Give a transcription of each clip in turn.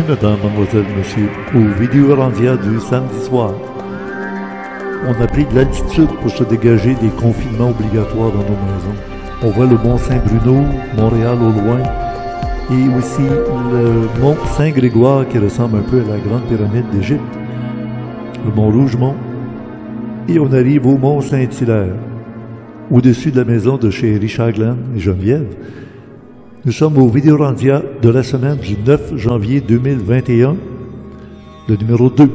Bienvenue, mesdames, mademoiselles, messieurs, au Vidéorandia du samedi soir. On a pris de l'altitude pour se dégager des confinements obligatoires dans nos maisons. On voit le mont Saint-Bruno, Montréal au loin, et aussi le mont Saint-Grégoire qui ressemble un peu à la grande pyramide d'Égypte, le mont Rougemont, et on arrive au mont Saint-Hilaire, au-dessus de la maison de chez Richard Glenn et Geneviève. Nous sommes au Vidéorandia de la semaine du 9 janvier 2021, le numéro 2.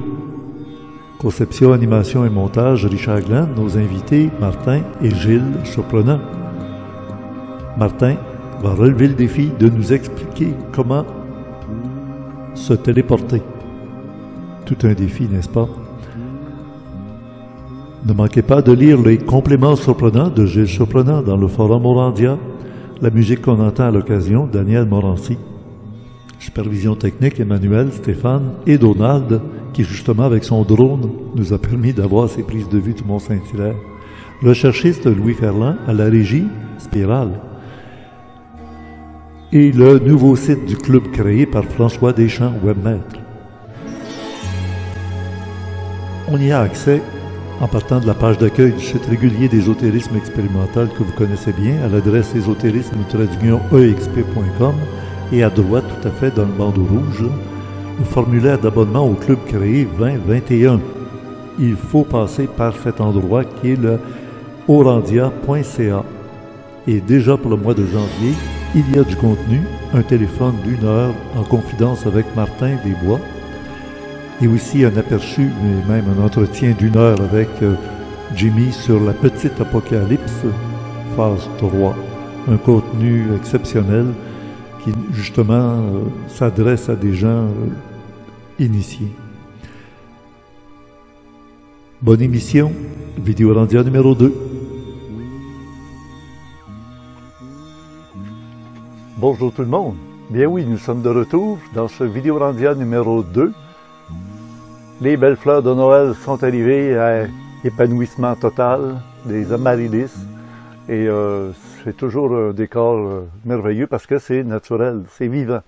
Conception, animation et montage, Richard Glenn, nos invités, Martin et Gilles, surprenant. Martin va relever le défi de nous expliquer comment se téléporter. Tout un défi, n'est-ce pas? Ne manquez pas de lire les compléments surprenants de Gilles Surprenant dans le forum Orandia. La musique qu'on entend à l'occasion, Daniel Morancy. Supervision technique, Emmanuel, Stéphane et Donald, qui justement avec son drone nous a permis d'avoir ces prises de vue du Mont-Saint-Hilaire. Recherchiste Louis Ferland à la régie, Spirale. Et le nouveau site du club créé par François Deschamps, webmaître. On y a accès en partant de la page d'accueil du site régulier d'ésotérisme expérimental que vous connaissez bien, à l'adresse ésotérisme-exp.com et à droite, tout à fait, dans le bandeau rouge, le formulaire d'abonnement au club créé 2021. Il faut passer par cet endroit qui est le orandia.ca. Et déjà pour le mois de janvier, il y a du contenu, un téléphone d'1 heure en confidence avec Martin Desbois, et aussi un aperçu, mais même un entretien d'1 heure avec Jimmy sur la petite apocalypse, phase 3. Un contenu exceptionnel qui, justement, s'adresse à des gens initiés. Bonne émission, Vidéorandia numéro 2. Bonjour tout le monde. Bien oui, nous sommes de retour dans ce Vidéorandia numéro 2. Les belles fleurs de Noël sont arrivées à épanouissement total, des amaryllis, et c'est toujours un décor merveilleux parce que c'est naturel, c'est vivant.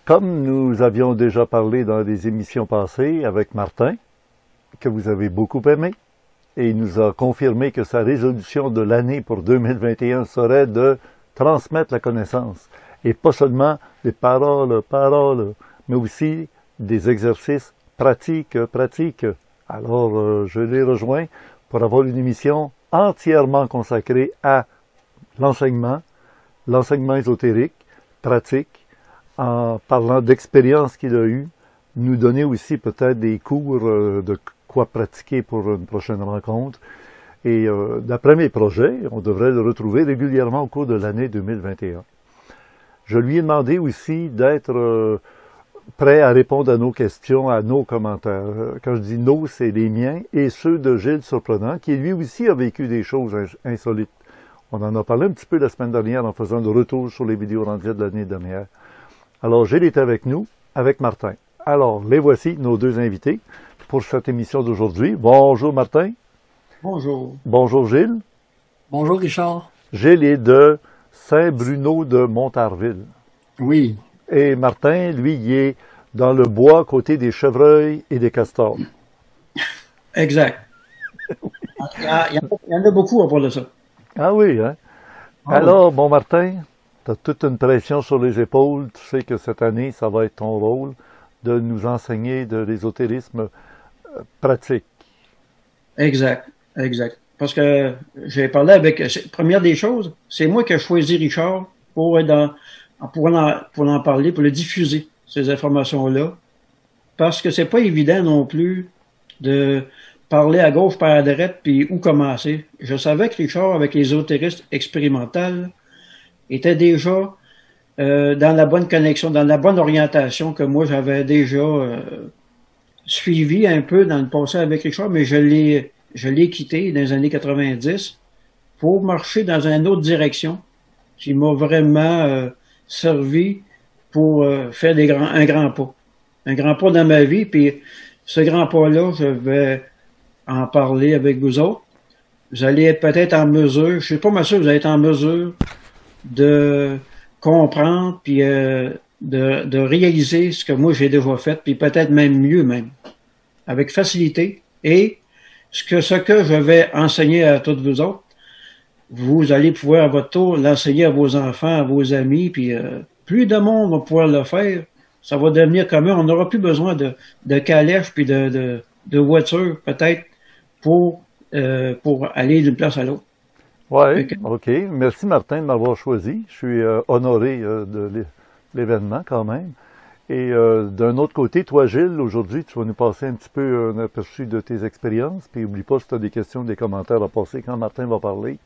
Comme nous avions déjà parlé dans des émissions passées avec Martin, que vous avez beaucoup aimé, et il nous a confirmé que sa résolution de l'année pour 2021 serait de transmettre la connaissance, et pas seulement des paroles, mais aussi des exercices pratiques. Alors, je l'ai rejoint pour avoir une émission entièrement consacrée à l'enseignement ésotérique, pratique, en parlant d'expériences qu'il a eues, nous donner aussi peut-être des cours de quoi pratiquer pour une prochaine rencontre. Et d'après mes projets, on devrait le retrouver régulièrement au cours de l'année 2021. Je lui ai demandé aussi d'être prêt à répondre à nos questions, à nos commentaires. Quand je dis nos, c'est les miens et ceux de Gilles Surprenant, qui lui aussi a vécu des choses insolites. On en a parlé un petit peu la semaine dernière en faisant le retour sur les vidéos rendues de l'année dernière. Alors, Gilles est avec nous, avec Martin. Alors, les voici, nos deux invités pour cette émission d'aujourd'hui. Bonjour Martin. Bonjour. Bonjour Gilles. Bonjour Richard. Gilles est de Saint-Bruno de Montarville. Oui. Et Martin, lui, il est dans le bois, à côté des chevreuils et des castors. Exact. Il y en a beaucoup à part de ça. Ah oui, hein? Ah alors, bon Martin, tu as toute une pression sur les épaules. Tu sais que cette année, ça va être ton rôle de nous enseigner de l'ésotérisme pratique. Exact. Parce que j'ai parlé avec... Première des choses, c'est moi qui ai choisi Richard pour en parler, pour le diffuser, ces informations-là. Parce que c'est pas évident non plus de parler à gauche par à droite, puis où commencer. Je savais que Richard, avec l'ésotérisme expérimental, était déjà dans la bonne connexion, dans la bonne orientation que moi j'avais déjà suivi un peu dans le passé avec Richard, mais je l'ai quitté dans les années 90 pour marcher dans une autre direction qui m'a vraiment servi pour faire un grand pas. Un grand pas dans ma vie, puis ce grand pas-là, je vais en parler avec vous autres. Vous allez être peut-être en mesure, je suis pas mal sûr que vous allez être en mesure de comprendre puis de réaliser ce que moi j'ai déjà fait, puis peut-être même mieux même, avec facilité. Et ce que je vais enseigner à toutes vous autres, vous allez pouvoir à votre tour l'enseigner à vos enfants, à vos amis, puis plus de monde va pouvoir le faire, ça va devenir commun. On n'aura plus besoin de calèche puis de voiture, peut-être, pour aller d'une place à l'autre. Oui, OK. Merci Martin de m'avoir choisi. Je suis honoré de l'événement quand même. Et d'un autre côté, toi Gilles, aujourd'hui, tu vas nous passer un petit peu un aperçu de tes expériences. Puis n'oublie pas si tu as des questions, des commentaires à passer quand Martin va parler,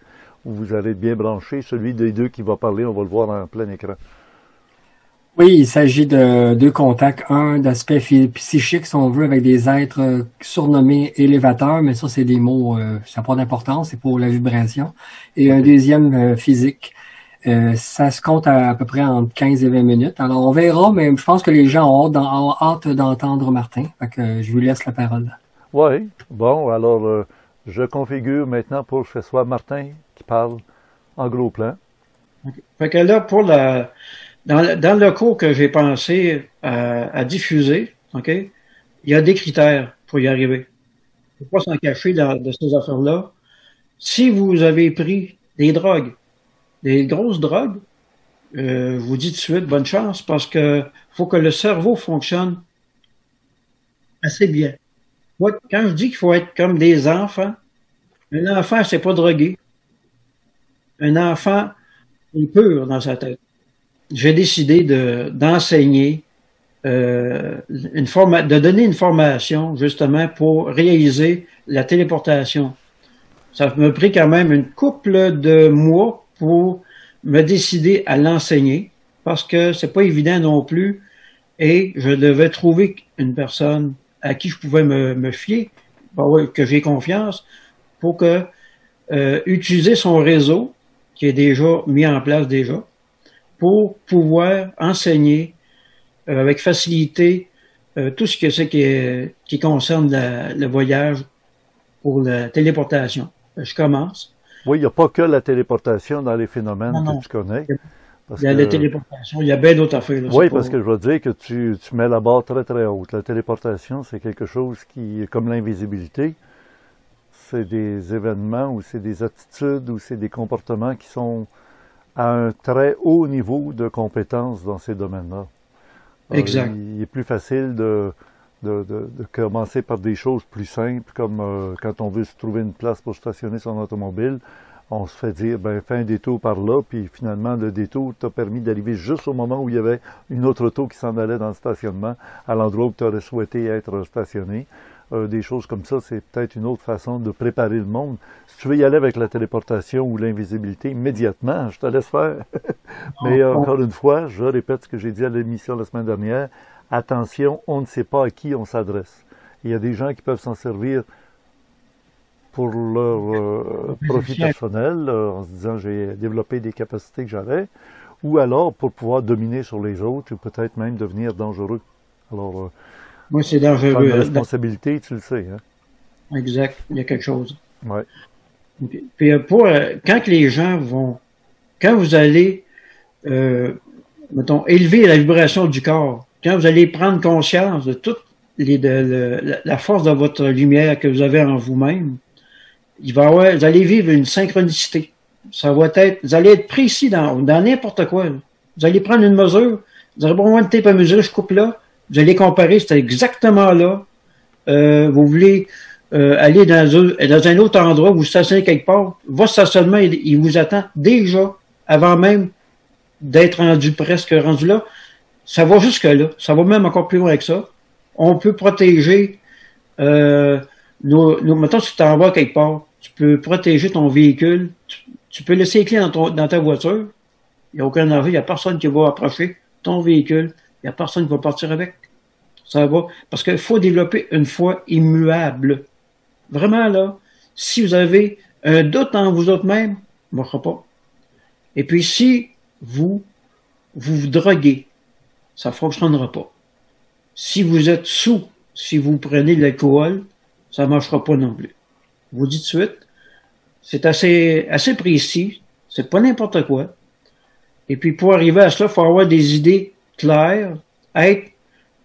où vous allez être bien branché. Celui des deux qui va parler, on va le voir en plein écran. Oui, il s'agit de deux contacts. Un d'aspect psychique, si on veut, avec des êtres surnommés élévateurs, mais ça, c'est des mots, ça n'a pas d'importance, c'est pour la vibration. Et un deuxième physique. Ça se compte à peu près entre 15 et 20 minutes. Alors, on verra, mais je pense que les gens ont hâte d'entendre Martin. Fait que je lui laisse la parole. Oui, bon, alors je configure maintenant pour que ce soit Martin qui parle en gros plan. Okay. Fait que là, dans le cours que j'ai pensé à diffuser, OK, il y a des critères pour y arriver. Il ne faut pas s'en cacher de ces affaires-là. Si vous avez pris des drogues, des grosses drogues, je vous dis tout de suite, bonne chance, parce que faut que le cerveau fonctionne assez bien. Moi, quand je dis qu'il faut être comme des enfants, un enfant, c'est pas drogué. Un enfant est pur dans sa tête. J'ai décidé d'enseigner de donner une formation justement pour réaliser la téléportation. Ça m'a pris quand même une couple de mois pour me décider à l'enseigner parce que c'est pas évident non plus et je devais trouver une personne à qui je pouvais me fier, que j'ai confiance pour que utiliser son réseau qui est déjà mis en place déjà pour pouvoir enseigner avec facilité tout ce que c'est qui concerne le voyage pour la téléportation. Je commence. Oui, il n'y a pas que la téléportation dans les phénomènes que tu connais. Il y a la téléportation, il y a bien d'autres affaires. Là, oui, parce que je veux dire que tu mets la barre très très haute. La téléportation, c'est quelque chose qui, comme l'invisibilité, c'est des événements ou c'est des attitudes ou c'est des comportements qui sont à un très haut niveau de compétence dans ces domaines-là. Exact. Il est plus facile de commencer par des choses plus simples, comme quand on veut se trouver une place pour stationner son automobile, on se fait dire, fais un détour par là, puis finalement, le détour t'a permis d'arriver juste au moment où il y avait une autre auto qui s'en allait dans le stationnement, à l'endroit où tu aurais souhaité être stationné. Des choses comme ça, c'est peut-être une autre façon de préparer le monde. Si tu veux y aller avec la téléportation ou l'invisibilité, immédiatement, je te laisse faire. Mais encore une fois, je répète ce que j'ai dit à l'émission la semaine dernière, attention, on ne sait pas à qui on s'adresse. Il y a des gens qui peuvent s'en servir pour leur profit personnel, en se disant j'ai développé des capacités que j'avais, ou alors pour pouvoir dominer sur les autres, ou peut-être même devenir dangereux. Alors, moi, c'est dangereux. La responsabilité, tu le sais. Hein? Exact, il y a quelque chose. Ouais. Puis quand les gens quand vous allez, mettons, élever la vibration du corps, quand vous allez prendre conscience de toute la force de votre lumière que vous avez en vous-même, vous allez vivre une synchronicité. Ça va être, vous allez être précis dans n'importe quoi. Vous allez prendre une mesure, vous allez prendre une tape à mesurer, je coupe là, vous allez comparer, c'est exactement là. Vous voulez aller dans un autre endroit, vous stationnez quelque part, votre stationnement, il vous attend déjà, avant même d'être presque rendu là. Ça va jusque là. Ça va même encore plus loin que ça. On peut protéger mettons, si tu t'en vas quelque part, tu peux protéger ton véhicule. Tu peux laisser les clés dans ta voiture. Il n'y a aucun danger. Il n'y a personne qui va approcher ton véhicule. Il n'y a personne qui va partir avec. Ça va. Parce qu'il faut développer une foi immuable. Vraiment, là, si vous avez un doute en vous autres même, ne marchera pas. Et puis, si vous droguez, ça ne fonctionnera pas. Si vous êtes sous, si vous prenez de l'alcool, ça ne marchera pas non plus. Je vous dis tout de suite, c'est assez précis, c'est pas n'importe quoi. Et puis pour arriver à cela, il faut avoir des idées clair, être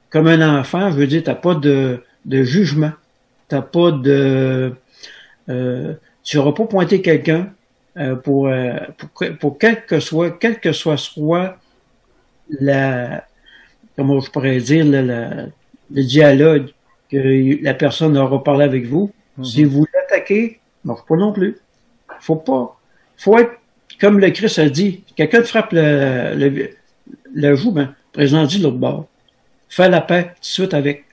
comme un enfant, je veux dire, t'as pas de jugement, t'as pas de, tu n'auras pas pointé quelqu'un pour quel que soit la, comment je pourrais dire, le dialogue que la personne aura parlé avec vous. Si vous l'attaquez, marche pas non plus. Faut être, comme le Christ a dit, quelqu'un te frappe le joue, ben, présente-y de l'autre bord. Fais la paix tout de suite avec.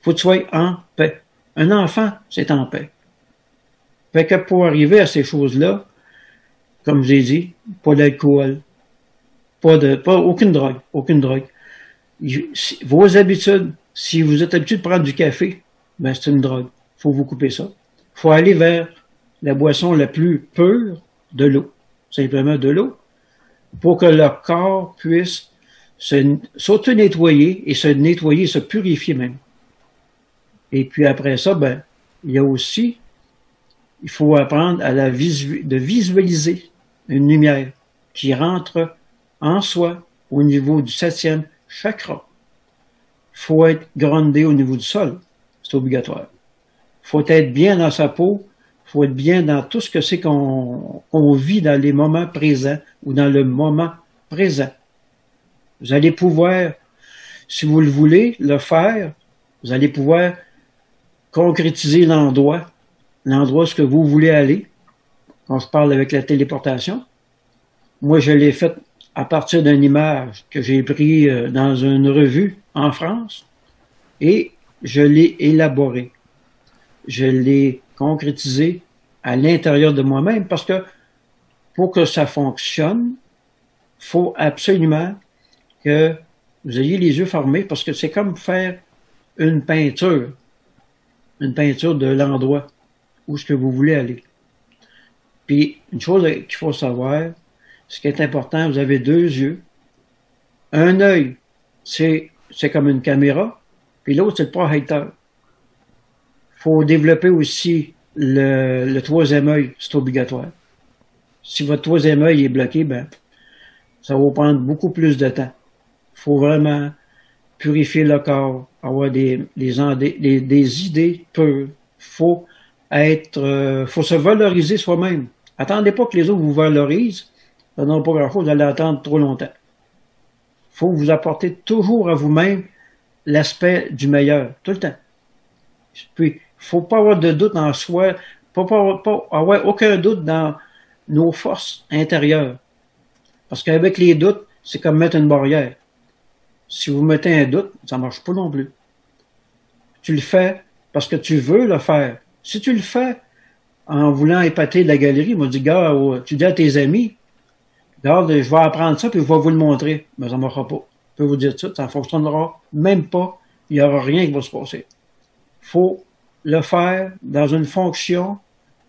Faut que tu sois en paix. Un enfant, c'est en paix. Fait que pour arriver à ces choses-là, comme je l'ai dit, pas d'alcool, aucune drogue. Vos habitudes, si vous êtes habitué de prendre du café, ben c'est une drogue. Faut vous couper ça. Faut aller vers la boisson la plus pure, de l'eau. Simplement de l'eau. Pour que le corps puisse s'auto-nettoyer et se purifier même. Et puis après ça, ben, il y a aussi, il faut apprendre à de visualiser une lumière qui rentre en soi au niveau du 7e chakra. Il faut être groundé au niveau du sol. C'est obligatoire. Il faut être bien dans sa peau. Il faut être bien dans tout ce que c'est qu'on vit dans les moments présents ou dans le moment présent. Vous allez pouvoir, si vous le voulez, le faire. Vous allez pouvoir concrétiser l'endroit où ce que vous voulez aller. Quand je parle avec la téléportation, moi je l'ai fait à partir d'une image que j'ai prise dans une revue en France et je l'ai élaborée. Je l'ai concrétisé à l'intérieur de moi-même parce que pour que ça fonctionne, il faut absolument que vous ayez les yeux fermés parce que c'est comme faire une peinture de l'endroit où ce que vous voulez aller. Puis, une chose qu'il faut savoir, ce qui est important, vous avez 2 yeux. Un œil, c'est comme une caméra, puis l'autre, c'est le projecteur. Il faut développer aussi le 3e œil, c'est obligatoire. Si votre 3e œil est bloqué, ben, ça va vous prendre beaucoup plus de temps. Il faut vraiment purifier le corps, avoir des idées pures. Faut se valoriser soi-même. Attendez pas que les autres vous valorisent. Ça n'aura pas grand-chose, vous allez attendre trop longtemps. Faut vous apporter toujours à vous-même l'aspect du meilleur, tout le temps. Puis, faut pas avoir de doute en soi, pas avoir aucun doute dans nos forces intérieures. Parce qu'avec les doutes, c'est comme mettre une barrière. Si vous mettez un doute, ça marche pas non plus. Tu le fais parce que tu veux le faire. Si tu le fais en voulant épater la galerie, moi, dis, gars, tu dis à tes amis, regarde, je vais apprendre ça puis je vais vous le montrer. Mais ça ne marchera pas. Je peux vous dire ça, ça ne fonctionnera même pas. Il n'y aura rien qui va se passer. Il faut le faire dans une fonction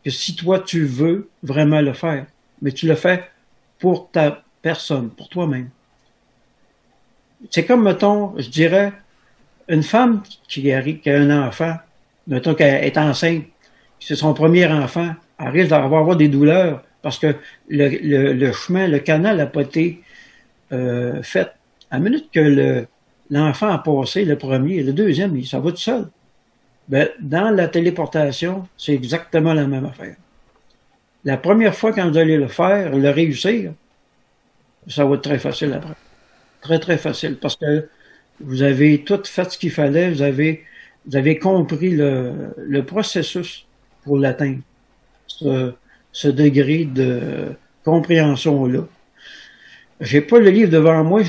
que si toi, tu veux vraiment le faire, mais tu le fais pour ta personne, pour toi-même. C'est comme, mettons, je dirais, une femme qui a un enfant, mettons qu'elle est enceinte, c'est son premier enfant, elle risque d'avoir des douleurs parce que le chemin, le canal n'a pas été fait. À la minute que l'enfant a passé, le premier, le deuxième, ça va tout seul. Ben, dans la téléportation, c'est exactement la même affaire. La première fois quand vous allez le faire, le réussir, ça va être très facile après. Très, très facile parce que vous avez tout fait ce qu'il fallait, vous avez compris le processus pour l'atteindre, ce degré de compréhension-là. J'ai pas le livre devant moi,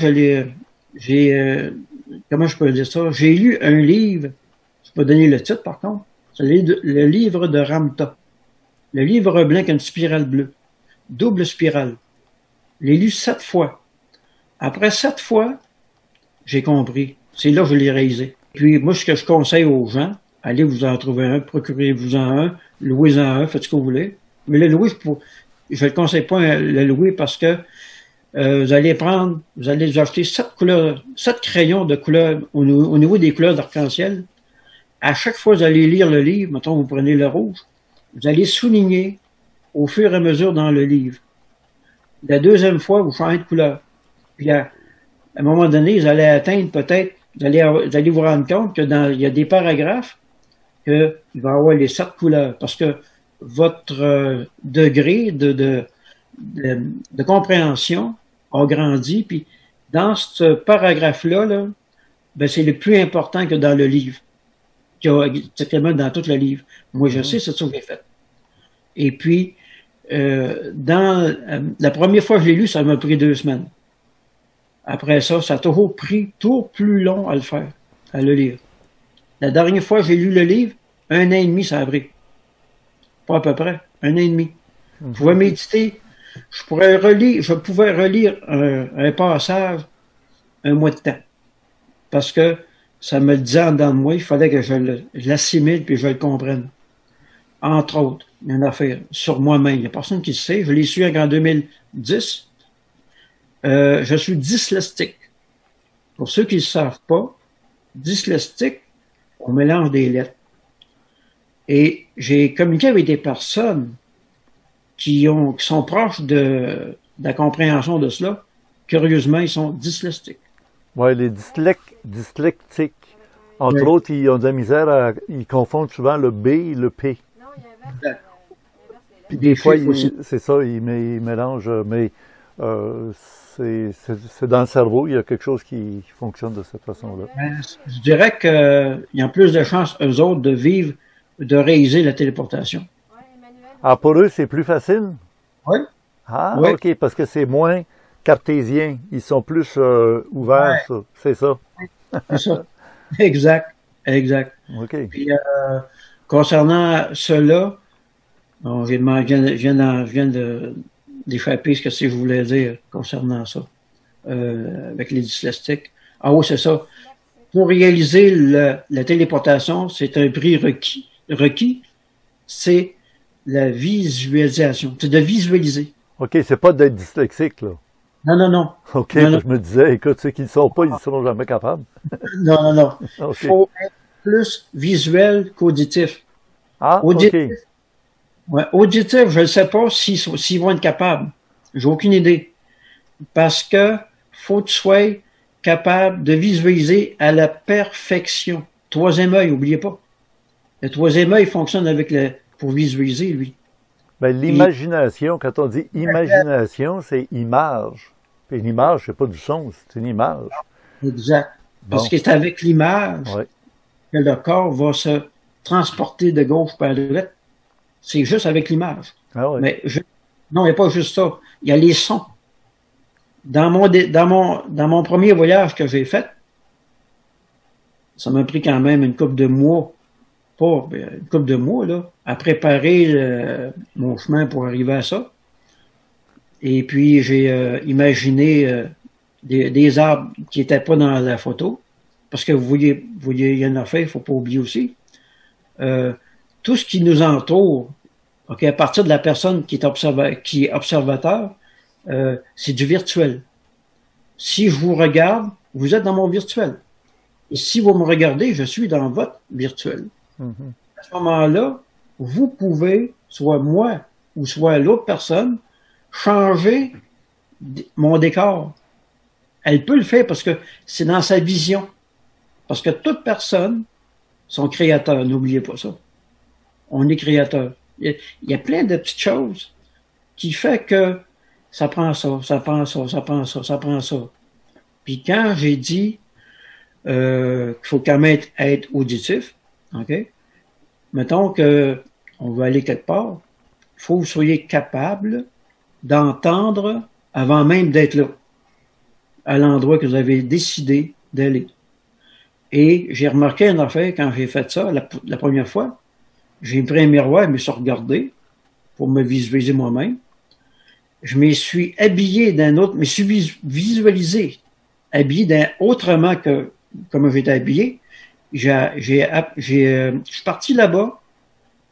comment je peux dire ça? J'ai lu un livre, je peux donner le titre par contre, c'est le livre de Ramtha. Le livre blanc avec une spirale bleue. Double spirale. Je l'ai lu 7 fois. Après 7 fois, j'ai compris. C'est là que je l'ai réalisé. Puis moi, ce que je conseille aux gens, allez vous en trouver un, procurez-vous-en un, louez-en un, faites ce que vous voulez. Mais le louer, je ne le conseille pas le louer parce que vous allez acheter 7 crayons de couleur au niveau des couleurs d'arc-en-ciel. À chaque fois que vous allez lire le livre, mettons, vous prenez le rouge, vous allez souligner au fur et à mesure dans le livre. La deuxième fois, vous changez de couleur. Puis à un moment donné, vous allez atteindre peut-être, vous allez vous rendre compte que il y a des paragraphes qu'il va y avoir les 7 couleurs, parce que votre degré de compréhension a grandi, puis dans ce paragraphe-là, là, ben, c'est le plus important que dans le livre, exactement dans tout le livre. Moi, je sais, c'est ça que j'ai fait. Et puis, la première fois que je l'ai lu, ça m'a pris 2 semaines. Après ça, ça a toujours pris plus long à le faire, à le lire. La dernière fois que j'ai lu le livre, 1 an et demi, ça a pris. Pas à peu près, 1 an et demi. Je pouvais méditer, je pouvais relire un passage 1 mois de temps. Parce que ça me le disait en dedans de moi, il fallait que je l'assimile puis je le comprenne. Entre autres, il y a une affaire sur moi-même. Il n'y a personne qui le sait. Je l'ai su en 2010. Je suis dyslexique. Pour ceux qui ne le savent pas, dyslexique, on mélange des lettres. Et j'ai communiqué avec des personnes qui sont proches de la compréhension de cela. Curieusement, ils sont dyslexiques. Oui, les dyslexiques. Entre autres, ils ont de la misère ils confondent souvent le B et le P. Non, il y a un Puis des fois, c'est ça, ils mélangent, mais c'est dans le cerveau, il y a quelque chose qui fonctionne de cette façon-là. Je dirais qu'il y a plus de chances, eux autres, de réaliser la téléportation. Ah, pour eux, c'est plus facile? Oui. Ah, oui. OK, parce que c'est moins cartésien. Ils sont plus ouverts, ça. C'est ça. C'est ça. Exact. OK. Puis, concernant cela, bon, je viens d'échapper ce que je voulais dire concernant ça, avec les dyslexiques. Ah oui, c'est ça. Pour réaliser la téléportation, c'est un prix requis, c'est la visualisation. C'est de visualiser. OK, c'est pas d'être dyslexique, là. Non. OK, non. Je me disais, écoute, ceux qui ne sont pas, ils ne seront jamais capables. Non. Il Okay. faut être plus visuel qu'auditif. Ah, auditif, OK. Ouais, auditif, je ne sais pas s'ils vont être capables. J'ai aucune idée. Parce que faut que tu sois capable de visualiser à la perfection. Troisième œil, n'oubliez pas. Le troisième œil fonctionne pour visualiser, lui. Ben, l'imagination, quand on dit imagination, c'est image. Puis une image, c'est pas du son, c'est une image. Exact. Bon. Parce que c'est avec l'image que le corps va se transporter de gauche vers droite. C'est juste avec l'image. Ah ouais. Mais non, il n'y a pas juste ça. Il y a les sons. Dans mon premier voyage que j'ai fait, ça m'a pris quand même une couple de mois, là, à préparer mon chemin pour arriver à ça. Et puis, j'ai imaginé des arbres qui n'étaient pas dans la photo. Parce que vous voyez, il y a une affaire, il ne faut pas oublier aussi. Tout ce qui nous entoure, okay, à partir de la personne qui est observateur, c'est du virtuel. Si je vous regarde, vous êtes dans mon virtuel. Et si vous me regardez, je suis dans votre virtuel. Mm-hmm. À ce moment-là, vous pouvez, soit moi ou soit l'autre personne, changer mon décor. Elle peut le faire parce que c'est dans sa vision. Parce que toute personne, sont créateurs, n'oubliez pas ça. On est créateur. Il y a plein de petites choses qui fait que ça prend ça. Puis quand j'ai dit qu'il faut quand même être auditif, OK? Mettons que on veut aller quelque part, il faut que vous soyez capable d'entendre avant même d'être là, à l'endroit que vous avez décidé d'aller. Et j'ai remarqué une affaire quand j'ai fait ça la première fois. J'ai pris un miroir, je me suis regardé pour me visualiser moi-même. Je me suis habillé d'un autre, me suis visualisé, habillé autrement que comme j'étais habillé. Je suis parti là-bas,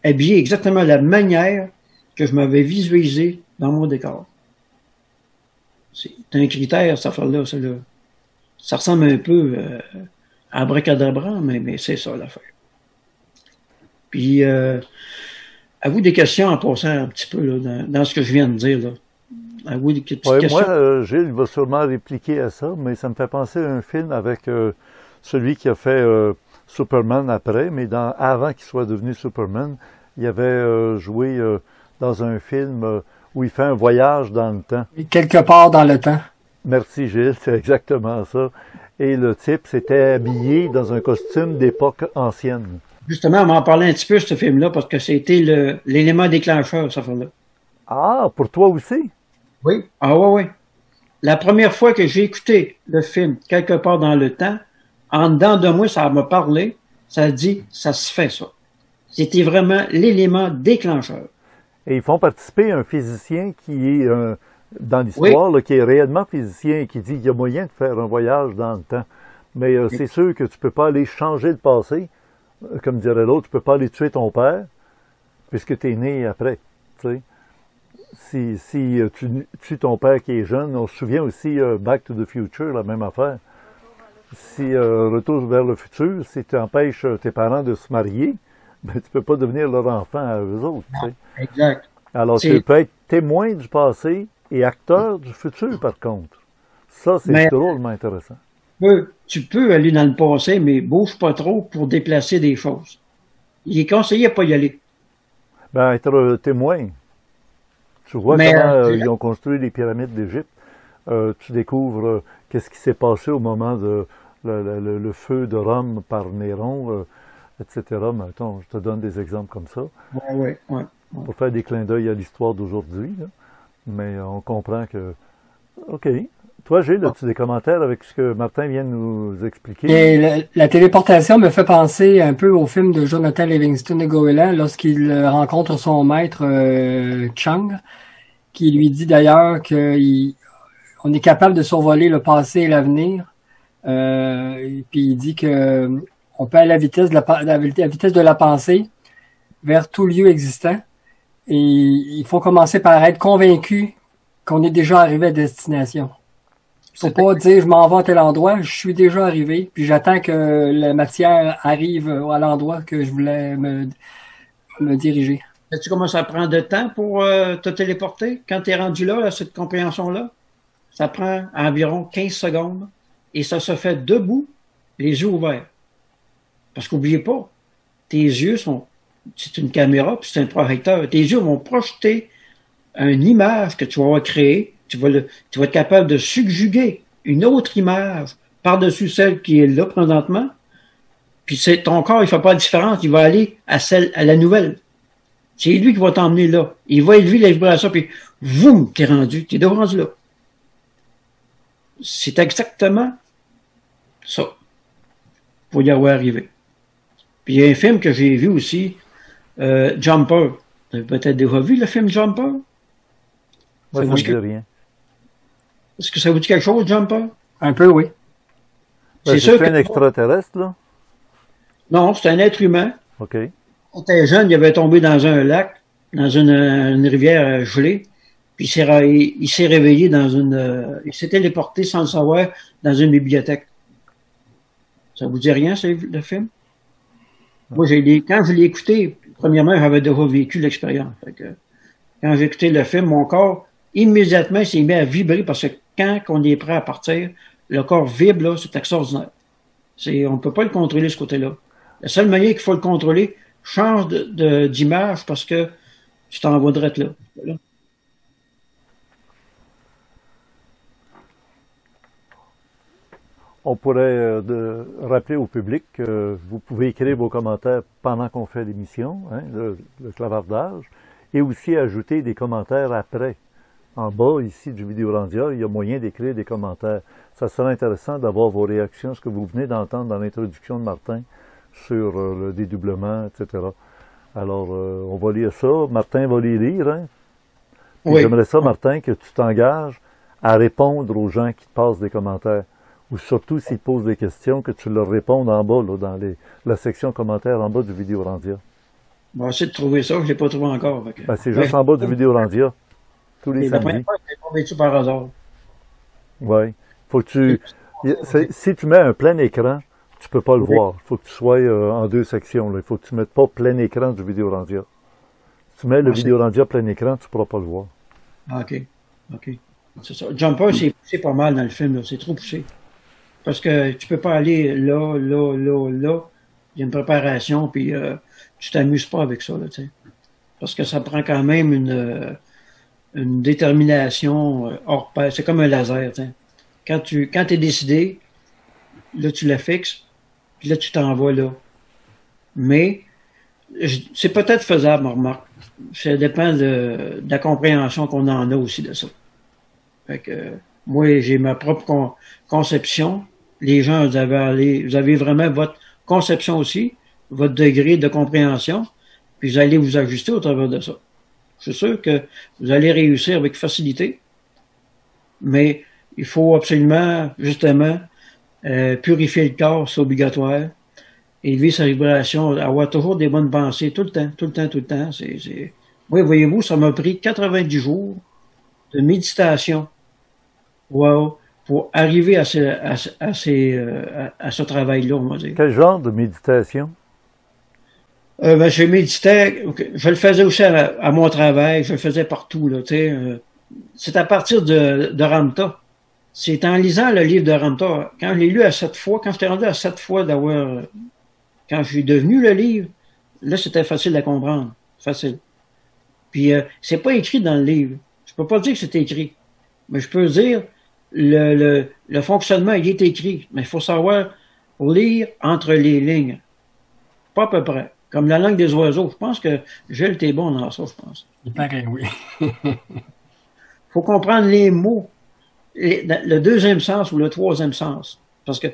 habillé exactement de la manière que je m'avais visualisé dans mon décor. C'est un critère, cette affaire-là. Ça ressemble un peu à abracadabra, mais c'est ça l'affaire. Puis, à vous des questions en passant un petit peu là, dans ce que je viens de dire. Là. Ah oui, des petites Ouais, questions. moi, Gilles va sûrement répliquer à ça, mais ça me fait penser à un film avec celui qui a fait Superman après, mais avant qu'il soit devenu Superman, il avait joué dans un film où il fait un voyage dans le temps. Et quelque part dans le temps. Merci Gilles, c'est exactement ça. Et le type s'était habillé dans un costume d'époque ancienne. Justement, on m'en parlait un petit peu, ce film-là, parce que c'était l'élément déclencheur, ça fait-là. Ah, pour toi aussi? Oui. Ah oui, oui. La première fois que j'ai écouté le film, quelque part dans le temps, en dedans de moi, ça m'a parlé, ça a dit, ça se fait, ça. C'était vraiment l'élément déclencheur. Et ils font participer un physicien qui est dans Oui, l'histoire, là, qui est réellement physicien et qui dit qu'il y a moyen de faire un voyage dans le temps. Mais c'est sûr que tu peux pas aller changer le passé, comme dirait l'autre, tu peux pas aller tuer ton père, puisque tu es né après. Tu sais. Si tu tues ton père qui est jeune, on se souvient aussi Back to the Future, la même affaire. Si Retour vers le futur, si tu empêches tes parents de se marier, ben, tu peux pas devenir leur enfant à eux autres. Tu sais. exact. Alors, tu C'est, peux être témoin du passé et acteur du futur, par contre. Ça, c'est mais drôlement intéressant. tu peux aller dans le passé, mais bouge pas trop pour déplacer des choses. Il est conseillé de pas y aller. Ben, être témoin. Tu vois Mais, comment ils ont construit les pyramides d'Égypte. Tu découvres qu'est-ce qui s'est passé au moment de le feu de Rome par Néron, etc. Mais attends, je te donne des exemples comme ça, ouais. pour faire des clins d'œil à l'histoire d'aujourd'hui. Là. Mais on comprend que... OK. Toi, Gilles, as-tu des commentaires avec ce que Martin vient de nous expliquer? Et la téléportation me fait penser un peu au film de Jonathan Livingston de Goéland lorsqu'il rencontre son maître Chang, qui lui dit d'ailleurs qu'on est capable de survoler le passé et l'avenir. Et puis il dit que on peut aller à la vitesse de la pensée vers tout lieu existant. Et il faut commencer par être convaincu qu'on est déjà arrivé à destination. Faut pas dire je m'en vais à tel endroit, je suis déjà arrivé, puis j'attends que la matière arrive à l'endroit que je voulais me diriger. Sais-tu comment ça prend de temps pour te téléporter quand tu es rendu là, à cette compréhension-là? Ça prend environ 15 secondes et ça se fait debout, les yeux ouverts. Parce qu'oubliez pas, tes yeux c'est une caméra puis c'est un projecteur. Tes yeux vont projeter une image que tu vas avoir créée. Tu vas être capable de subjuguer une autre image par-dessus celle qui est là présentement. Puis ton corps, il fait pas la différence. Il va aller à la nouvelle. C'est lui qui va t'emmener là. Il va élever la vibration, puis voum, t'es déjà rendu là. C'est exactement ça. Pour y avoir arrivé. Puis il y a un film que j'ai vu aussi, Jumper. Vous avez peut-être déjà vu le film Jumper? Moi, ça ne me dit rien. Est-ce que ça vous dit quelque chose, Jumper? Un peu, oui. Ben, C'est sûr un extraterrestre, là? Non, c'est un être humain. OK. Quand il était jeune, il avait tombé dans un lac, dans une rivière gelée, puis il s'est réveillé il s'est téléporté sans le savoir dans une bibliothèque. Ça vous dit rien, le film? Moi, quand je l'ai écouté, premièrement, j'avais déjà vécu l'expérience. Quand j'ai écouté le film, mon corps, immédiatement, s'est mis à vibrer parce que quand on est prêt à partir, le corps vibre, là, c'est extraordinaire. On ne peut pas le contrôler, ce côté-là. La seule manière qu'il faut le contrôler, change d'image parce que tu t'en vas direct là. On pourrait rappeler au public que vous pouvez écrire vos commentaires pendant qu'on fait l'émission, hein, le clavardage, et aussi ajouter des commentaires après. En bas, ici, du Vidéorandia, il y a moyen d'écrire des commentaires. Ça serait intéressant d'avoir vos réactions, ce que vous venez d'entendre dans l'introduction de Martin sur le dédoublement, etc. Alors, on va lire ça. Martin va les lire. Hein? Oui. J'aimerais ça, Martin, que tu t'engages à répondre aux gens qui te passent des commentaires. Ou surtout, s'ils posent des questions, que tu leur répondes en bas, là, dans la section commentaires en bas du Vidéorandia. On va essayer de trouver ça, je ne l'ai pas trouvé encore. Ben, c'est juste en bas du Vidéorandia. Tous les samedis. La première fois, je l'ai tombé dessus par hasard. Oui. Faut que si tu mets un plein écran, tu peux pas le voir. Il faut que tu sois en deux sections. Il faut que tu ne mettes pas plein écran du Vidéorandia. Si tu mets le Vidéorandia plein écran, tu ne pourras pas le voir. OK. OK. C'est ça. Jumper, c'est poussé pas mal dans le film, là. C'est trop poussé. Parce que tu peux pas aller là, là, là, là. Il y a une préparation, puis tu t'amuses pas avec ça, là, tu sais. Parce que ça prend quand même une détermination hors pair. C'est comme un laser, tu sais. Quand t'es décidé, là, tu la fixes, puis là, tu t'envoies là. Mais c'est peut-être faisable, ma remarque. Ça dépend de la compréhension qu'on en a aussi de ça. Fait que moi, j'ai ma propre conception. Les gens, vous avez vraiment votre conception aussi, votre degré de compréhension, puis vous allez vous ajuster au travers de ça. Je suis sûr que vous allez réussir avec facilité, mais il faut absolument, justement, purifier le corps, c'est obligatoire, élever sa vibration, avoir toujours des bonnes pensées tout le temps, tout le temps, tout le temps. Oui, voyez-vous, ça m'a pris 90 jours de méditation. Wow, pour arriver à ce travail-là, on va dire. Quel genre de méditation? Je méditais, je le faisais aussi à mon travail, je le faisais partout, là, tu sais. C'est à partir de Ramtha. C'est en lisant le livre de Ramtha. Quand je l'ai lu à 7 fois, quand j'étais rendu à 7 fois quand je suis devenu le livre, là, c'était facile à comprendre. Facile. Puis, c'est pas écrit dans le livre. Je peux pas dire que c'est écrit. Mais je peux dire, le fonctionnement, il est écrit. Mais il faut savoir lire entre les lignes. Pas à peu près. Comme la langue des oiseaux. Je pense que Gilles, t'es bon dans ça, je pense. Il paraît, oui. Faut comprendre les mots. Le deuxième sens ou le troisième sens. Parce que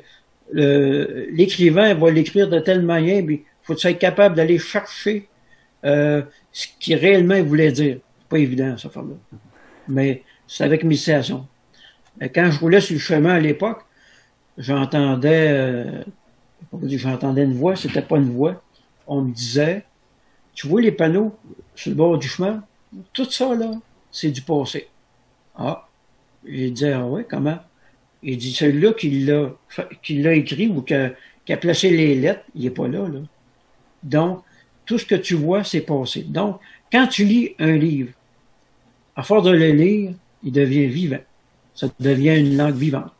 l'écrivain va l'écrire de telle manière, puis faut être capable d'aller chercher ce qu'il réellement voulait dire. C'est pas évident, ça, faire-là. Mais c'est avec méditation. Quand je roulais sur le chemin à l'époque, j'entendais une voix, c'était pas une voix. On me disait, tu vois les panneaux sur le bord du chemin? Tout ça, là, c'est du passé. Ah. J'ai dit, ah ouais, comment? Il dit, celui-là qui l'a écrit ou qui a placé les lettres, il n'est pas là, là. Donc, tout ce que tu vois, c'est passé. Donc, quand tu lis un livre, à force de le lire, il devient vivant. Ça devient une langue vivante.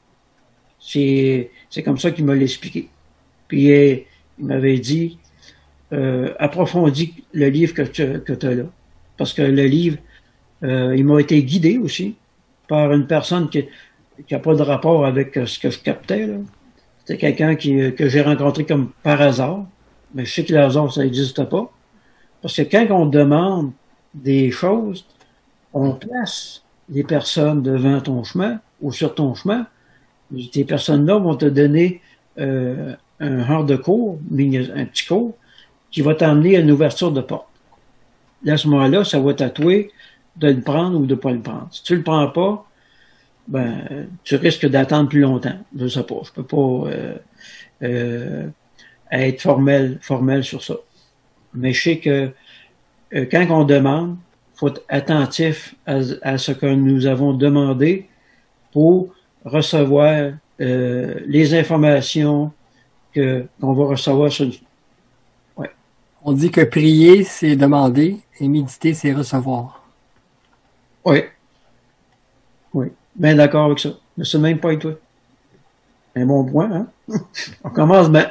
C'est comme ça qu'il m'a l'expliqué. Puis, il m'avait dit, approfondis le livre que tu as là. Parce que le livre, il m'a été guidé aussi par une personne qui n'a pas de rapport avec ce que je captais, là. C'était quelqu'un que j'ai rencontré comme par hasard. Mais je sais que le hasard, ça n'existe pas. Parce que quand on demande des choses, on place les personnes devant ton chemin ou sur ton chemin. Ces personnes-là vont te donner un genre de cours, un petit cours, qui va t'emmener à une ouverture de porte. Là, à ce moment-là, ça va t'atouer de le prendre ou de ne pas le prendre. Si tu le prends pas, ben, tu risques d'attendre plus longtemps. Je sais pas. Je peux pas être formel sur ça. Mais je sais que quand on demande, faut être attentif à ce que nous avons demandé pour recevoir les informations qu'on va recevoir sur. Ouais. On dit que prier, c'est demander, et méditer, c'est recevoir. Oui. Oui. Bien d'accord avec ça. Je ne sais même pas avec toi. Un bon point, hein? On commence bien.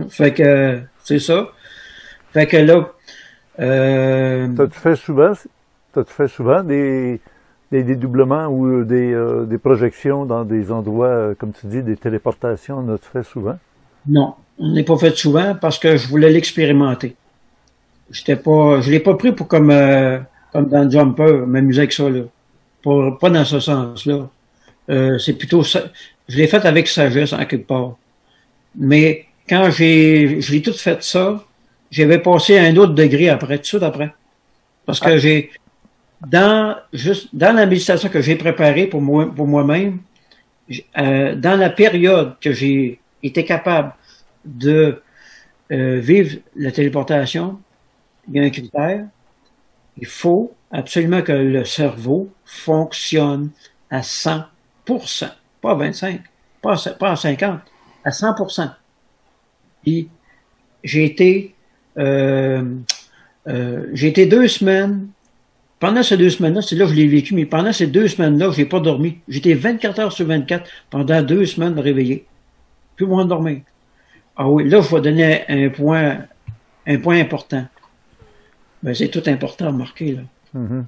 Fait que, c'est ça. Fait que là, T'as-tu fait souvent des dédoublements ou des projections dans des endroits, comme tu dis, des téléportations? En as-tu fait souvent? Non. On n'est pas fait souvent parce que je voulais l'expérimenter. Je l'ai pas pris pour comme dans Jumper, m'amuser avec ça, là. Pas dans ce sens-là. C'est plutôt ça. Je l'ai fait avec sagesse, en quelque part. Mais quand je l'ai tout fait ça, j'avais passé à un autre degré après, tout de suite après. Parce que dans la méditation que j'ai préparée pour moi-même, dans la période que j'ai été capable de vivre la téléportation, il y a un critère. Il faut absolument que le cerveau fonctionne à 100%, pas à 25, pas à 50, à 100%. Puis, j'ai été 2 semaines pendant ces 2 semaines-là, c'est là que je l'ai vécu, mais pendant ces 2 semaines-là, j'ai pas dormi. J'étais 24 heures sur 24 pendant 2 semaines réveillé. Plus moins de dormir. Ah oui, là, je vais donner un point important. Ben, c'est tout important à remarquer, là. Mhm.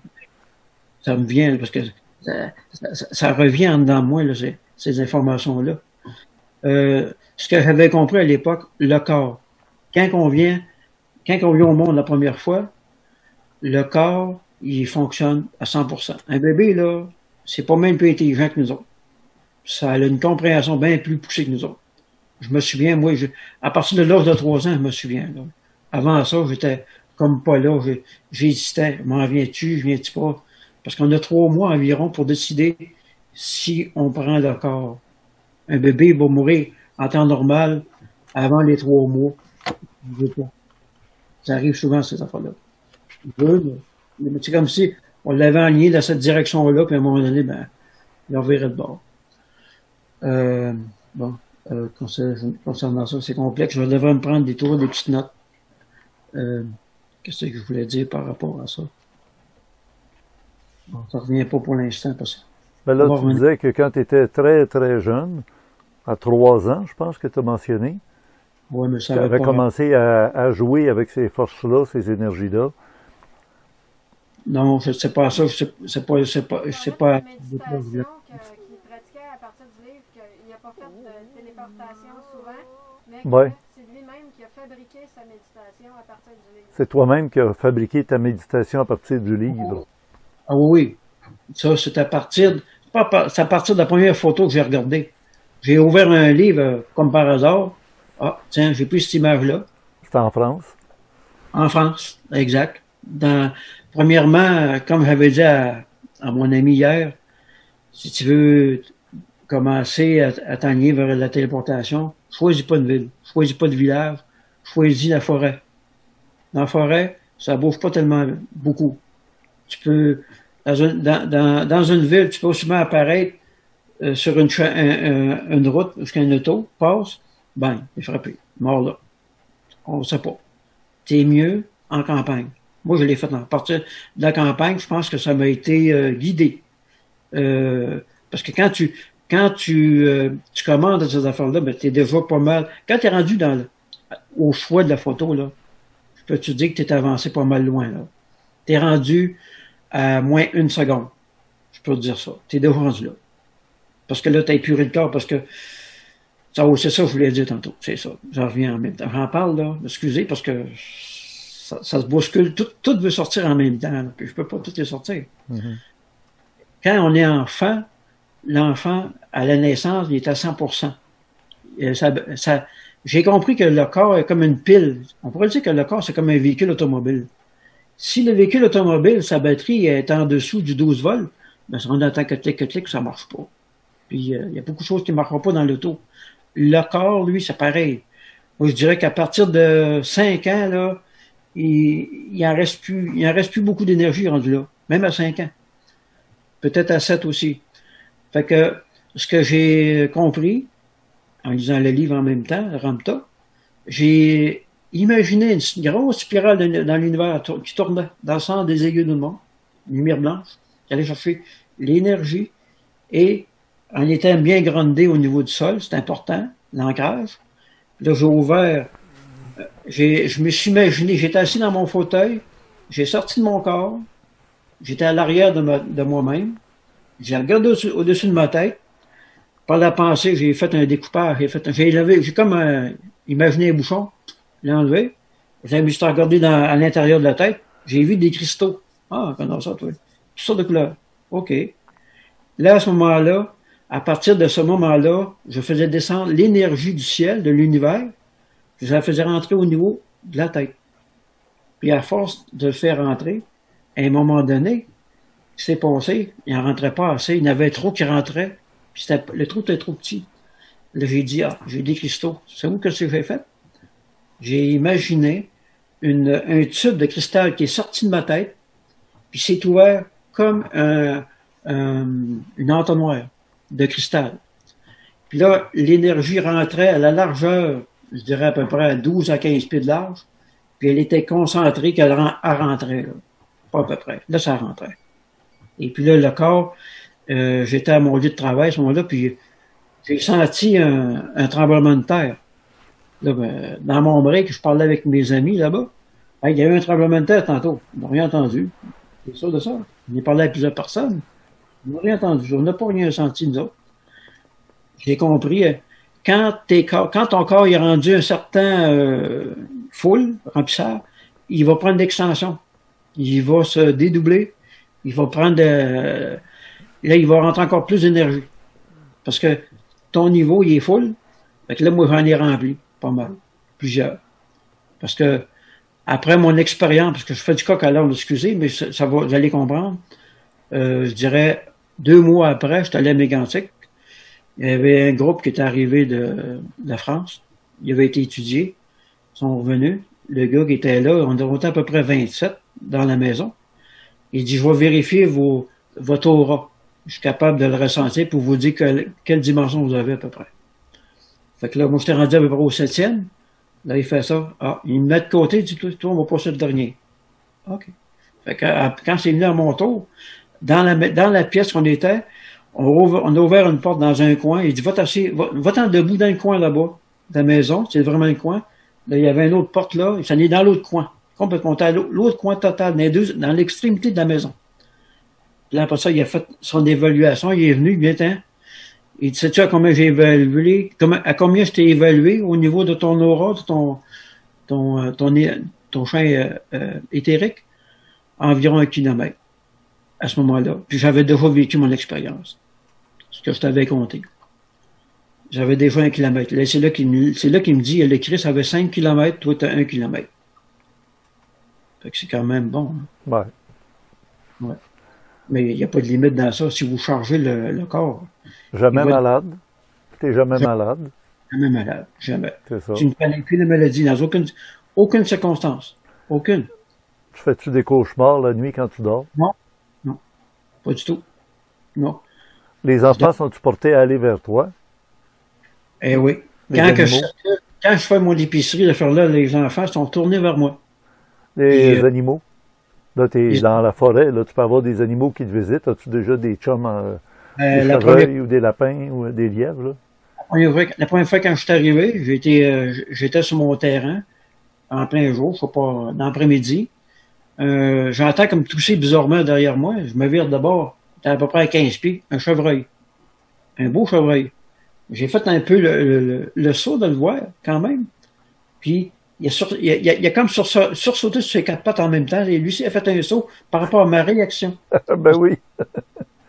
Ça me vient, parce que ça revient en dedans de moi, là, ces informations-là. Ce que j'avais compris à l'époque, le corps. Quand on vient au monde la première fois, le corps, il fonctionne à 100%. Un bébé, là, c'est pas même plus intelligent que nous autres. Ça a une compréhension bien plus poussée que nous autres. Je me souviens, moi, à partir de l'âge de 3 ans, je me souviens, là. Avant ça, j'étais comme pas là, j'hésitais. M'en viens-tu, je viens-tu pas? Parce qu'on a 3 mois environ pour décider si on prend le corps. Un bébé va mourir en temps normal avant les 3 mois. Je veux pas. Ça arrive souvent, ces affaires-là. Je veux, mais c'est comme si on l'avait aligné dans cette direction-là, puis à un moment donné, ben, il revirait de bord. Bon, concernant ça, c'est complexe. Je devrais me prendre des petites notes. Qu'est-ce que je voulais dire par rapport à ça? Bon, ça revient pas pour l'instant, parce que... Ben là, tu disais que quand tu étais très, très jeune, à 3 ans, je pense que tu as mentionné, ouais, mais ça tu avais commencé à jouer avec ces forces-là, ces énergies-là. Non, je sais pas ça, je sais pas. Méditation qu'il pratiquait à partir du livre, qu'il n'a pas fait de téléportation souvent, mais que c'est lui-même qui a fabriqué sa méditation à partir du livre. C'est toi-même qui as fabriqué ta méditation à partir du livre. Ah oui, ça c'est à partir de la première photo que j'ai regardée. J'ai ouvert un livre comme par hasard. Ah, tiens, j'ai pris cette image-là. C'était en France? En France, exact. Premièrement, comme j'avais dit à mon ami hier, si tu veux commencer à t'enligner vers la téléportation, choisis pas de ville, choisis pas de village, choisis la forêt. Dans la forêt, ça bouge pas tellement beaucoup. Tu peux, dans une ville, tu peux aussi bien apparaître sur une route, jusqu'à une auto passe, ben, il est frappé, mort là. On ne sait pas. T'es mieux en campagne. Moi, je l'ai fait à partir de la campagne, je pense que ça m'a été guidé. Parce que quand tu commandes ces affaires-là, ben, t'es déjà pas mal. Quand t'es rendu au choix de la photo, là, je peux te dire que t'es avancé pas mal loin, là. T'es rendu à moins 1 seconde. Je peux te dire ça. T'es déjà rendu là. Parce que là, t'as épuré le corps, parce que c'est ça que je voulais dire tantôt. C'est ça. J'en reviens en même temps. J'en parle, là. Excusez, parce que ça se bouscule. Tout veut sortir en même temps, là, puis je peux pas tout les sortir. Mm-hmm. Quand on est enfant, l'enfant, à la naissance, il est à 100%. J'ai compris que le corps est comme une pile. On pourrait dire que le corps, c'est comme un véhicule automobile. Si le véhicule automobile, sa batterie est en dessous du 12 volts, ben, ça en tant que clic, ça marche pas. Puis, il y a beaucoup de choses qui ne marcheront pas dans l'auto. Le corps, lui, c'est pareil. Moi, je dirais qu'à partir de 5 ans, là, il en reste plus beaucoup d'énergie rendu là. Même à 5 ans. Peut-être à 7 aussi. Fait que, ce que j'ai compris, en lisant le livre en même temps, Ramta, j'ai imaginé une grosse spirale dans l'univers qui tournait dans le sens des aiguilles du monde, une lumière blanche, qui allait chercher l'énergie et en étant bien grondé au niveau du sol, c'est important, l'ancrage. Là, j'ai ouvert, je me suis imaginé, j'étais assis dans mon fauteuil, j'ai sorti de mon corps, j'étais à l'arrière de moi-même, j'ai regardé au-dessus de ma tête, par la pensée, j'ai fait un découpage, j'ai comme imaginé un bouchon, je l'ai enlevé, j'ai mis à regarder à l'intérieur de la tête, j'ai vu des cristaux. Ah, comment ça, toi? Toutes sortes de couleurs. OK. Là, à ce moment-là, à partir de ce moment-là, je faisais descendre l'énergie du ciel, de l'univers, je la faisais rentrer au niveau de la tête. Puis à force de le faire rentrer, à un moment donné, ce qui s'est passé, il n'en rentrait pas assez, il y en avait trop qui rentraient, puis le trou était trop petit. Là, j'ai dit, j'ai des cristaux. Savez-vous ce que j'ai fait? J'ai imaginé un tube de cristal qui est sorti de ma tête, puis s'est ouvert comme une entonnoir de cristal. Puis là, l'énergie rentrait à la largeur, je dirais à peu près à 12 à 15 pieds de large, puis elle était concentrée qu'elle rentrait. Là. pas à peu près. Là, ça rentrait. Et puis là, le corps, j'étais à mon lieu de travail à ce moment-là, puis j'ai senti un tremblement de terre. Là, ben, dans mon break, je parlais avec mes amis là-bas. Hey, il y a eu un tremblement de terre tantôt. Ils n'ont rien entendu. C'est sûr de ça. On parlait à plusieurs personnes. Ils n'ont rien entendu. On n'a pas rien senti, nous autres. J'ai compris. Quand ton corps est rendu un certain full, remplissage, il va prendre l'extension. Il va se dédoubler. Il va prendre là, il va rentrer encore plus d'énergie. Parce que ton niveau, il est full. Fait que là, moi, j'en ai rempli. Pas mal. Plusieurs. Parce que après mon expérience, parce que je fais du coq à l'heure, excusez, mais ça va, vous allez comprendre. Je dirais 2 mois après, j'étais allé à Mégantic. Il y avait un groupe qui était arrivé de la France. Il avait été étudié. Ils sont revenus. Le gars qui était là, on était à peu près 27 dans la maison. Il dit, je vais vérifier votre aura. Je suis capable de le ressentir pour vous dire quelle dimension vous avez à peu près. Fait que là, moi, j'étais rendu à peu près au 7e. Là, il fait ça. Ah, il me met de côté, il dit, toi, on va passer le dernier. OK. Fait que quand c'est venu à mon tour, dans la pièce qu'on était, on a ouvert une porte dans un coin. Il dit, va-t'en debout dans le coin là-bas, de la maison. C'est vraiment le coin. Là, il y avait une autre porte là. Il s'en est dans l'autre coin. Complètement. L'autre coin total, dans l'extrémité de la maison. Puis là, après ça, il a fait son évaluation. Il est venu, il vient, il dit, sais-tu à combien j'ai évalué, à combien je t'ai évalué au niveau de ton aura, de ton champ éthérique? Environ 1 kilomètre. À ce moment-là. Puis j'avais déjà vécu mon expérience. Ce que je t'avais compté. J'avais déjà 1 kilomètre. Là, c'est là qu'il me dit, elle écrit, ça avait 5 kilomètres, toi, t'as 1 kilomètre. Fait que c'est quand même bon. Hein? Ouais. Mais il n'y a pas de limite dans ça. Si vous chargez le corps. Jamais malade. T'es jamais malade. Jamais malade. Jamais. C'est ça. Tu ne connais plus de maladie dans aucune circonstance. Aucune. Fais-tu des cauchemars la nuit quand tu dors? Non. Non. Pas du tout. Non. Les enfants sont-ils portés à aller vers toi? Eh oui. Quand je fais mon épicerie, là, les enfants sont tournés vers moi. Les animaux? Là, tu es dans la forêt, là, tu peux avoir des animaux qui te visitent. As-tu déjà des chums, des chevreuils ou des lapins ou des lièvres? Là? La première fois quand je suis arrivé, j'étais sur mon terrain, en plein jour, je sais pas, dans l'après-midi. J'entends comme tousser bizarrement derrière moi. Je me vire d'abord. C'était à peu près à 15 pieds, un chevreuil. Un beau chevreuil. J'ai fait un peu le saut de le voir, quand même. Puis, il a comme sursauté sur ses 4 pattes en même temps. Et lui, il a fait un saut par rapport à ma réaction. Ben oui.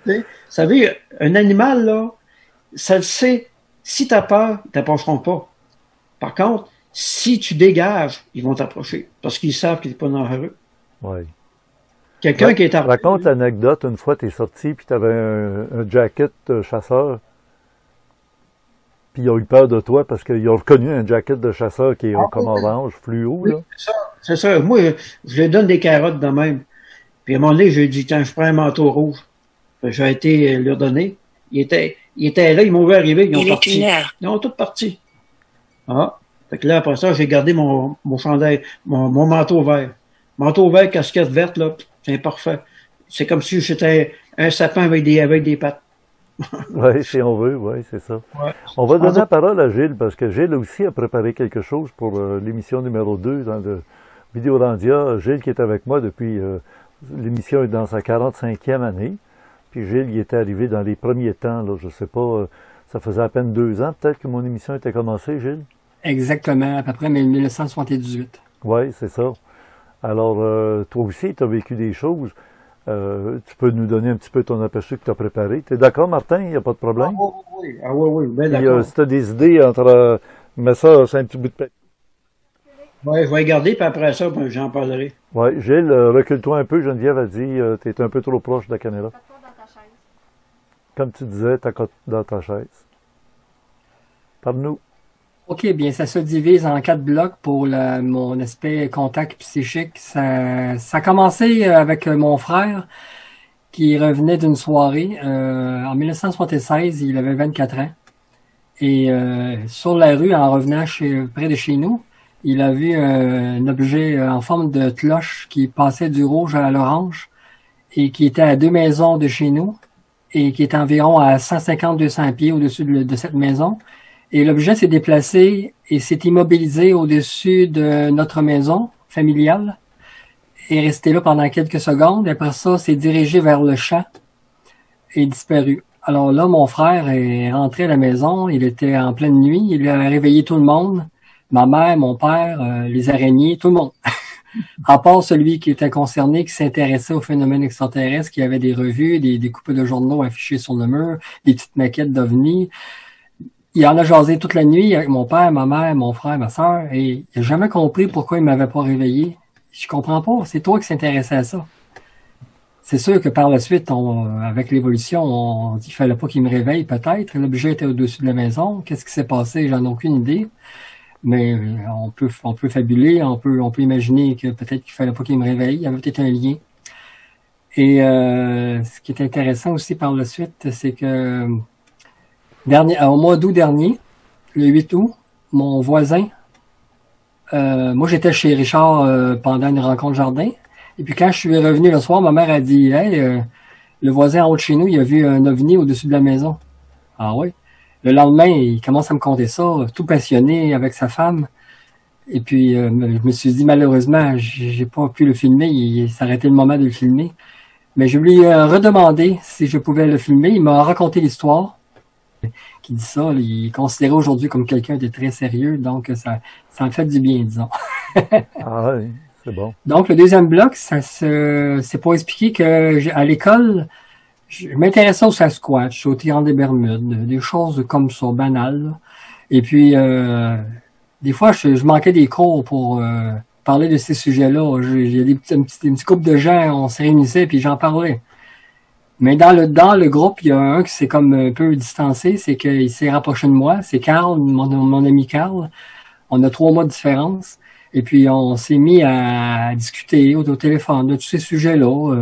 Vous savez, un animal, là, ça le sait. Si t'as peur, ils t'approcheront pas. Par contre, si tu dégages, ils vont t'approcher. Parce qu'ils savent qu'il n'est pas dangereux. Oui. Quelqu'un qui est armé. Raconte l'anecdote. Une fois, tu es sorti, puis tu avais un jacket de chasseur. Puis ils ont eu peur de toi parce qu'ils ont reconnu un jacket de chasseur qui est comme orange, fluo. Là. C'est ça. Moi, je lui donne des carottes de même. Puis à un moment donné, j'ai dit, tiens, je prends un manteau rouge. J'ai été leur donner. Il était là, ils m'ont vu arriver, ils ont parti. Ils ont tous parti. Ah. Fait que là, après ça, j'ai gardé mon chandail, mon manteau vert. Manteau vert, casquette verte, là, c'est parfait. C'est comme si j'étais un sapin avec des pattes. Oui, si on veut, oui, c'est ça. Ouais. On va donner la parole à Gilles, parce que Gilles aussi a préparé quelque chose pour l'émission numéro 2 dans le Vidéorandia. Gilles qui est avec moi depuis, l'émission est dans sa 45e année. Puis Gilles, il était arrivé dans les premiers temps, là, je sais pas, ça faisait à peine 2 ans peut-être que mon émission était commencée, Gilles? Exactement, à peu près 1978. Oui, c'est ça. Alors, toi aussi, tu as vécu des choses. Tu peux nous donner un petit peu ton aperçu que tu as préparé. Tu es d'accord, Martin? Il n'y a pas de problème? Oui, bien d'accord. Si tu as des idées entre... mets ça sur un petit bout de papier. Oui, je vais garder, puis après ça, ben, j'en parlerai. Oui, Gilles, recule-toi un peu. Geneviève a dit tu es un peu trop proche de la caméra. T'as dans ta chaise. Comme tu disais, t'as dans ta chaise. Parle-nous. OK, bien, ça se divise en 4 blocs pour mon aspect contact psychique. Ça a commencé avec mon frère qui revenait d'une soirée. En 1976, il avait 24 ans. Et sur la rue, en revenant près de chez nous, Il a vu un objet en forme de cloche qui passait du rouge à l'orange et qui était à 2 maisons de chez nous et qui était environ à 150-200 pieds au-dessus de cette maison. Et l'objet s'est déplacé et s'est immobilisé au-dessus de notre maison familiale et est resté là pendant quelques secondes. Après ça, s'est dirigé vers le champ et disparu. Alors là, mon frère est rentré à la maison. Il était en pleine nuit. Il a réveillé tout le monde. Ma mère, mon père, les araignées, tout le monde. À part celui qui était concerné, qui s'intéressait aux phénomènes extraterrestres, qui avait des revues, des coupes de journaux affichées sur le mur, des petites maquettes d'ovnis. Il en a jasé toute la nuit avec mon père, ma mère, mon frère, ma soeur, et il n'a jamais compris pourquoi il m'avait pas réveillé. Je comprends pas, c'est toi qui s'intéressais à ça. C'est sûr que par la suite, avec l'évolution, on dit qu'il fallait pas qu'il me réveille, peut-être. L'objet était au-dessus de la maison. Qu'est-ce qui s'est passé? J'en ai aucune idée. Mais on peut fabuler, on peut imaginer que peut-être qu'il fallait pas qu'il me réveille. Il y avait peut-être un lien. Et ce qui est intéressant aussi par la suite, c'est que au mois d'août dernier, le 8 août, mon voisin, moi j'étais chez Richard pendant une rencontre jardin. Et puis quand je suis revenu le soir, ma mère a dit « Hey, le voisin en haut de chez nous, il a vu un ovni au-dessus de la maison. » Ah oui. Le lendemain, il commence à me conter ça, tout passionné avec sa femme. Et puis, je me suis dit, malheureusement, j'ai pas pu le filmer. Il s'arrêtait le moment de le filmer. Mais je lui ai redemandé si je pouvais le filmer. Il m'a raconté l'histoire. Qui dit ça, il est considéré aujourd'hui comme quelqu'un de très sérieux. Donc, ça me fait du bien, disons. Ah oui, c'est bon. Donc, le deuxième bloc, c'est pour expliquer que à l'école, je m'intéressais au Sasquatch, au Triangle des Bermudes, des choses comme ça, banales. Et puis, des fois, je manquais des cours pour parler de ces sujets-là. Il y a une petite couple de gens, on se réunissait puis j'en parlais. Mais dans le groupe, il y a un qui s'est comme un peu distancé, c'est qu'il s'est rapproché de moi. C'est Carl, mon ami Carl. On a 3 mois de différence. Et puis, on s'est mis à discuter au téléphone de tous ces sujets-là.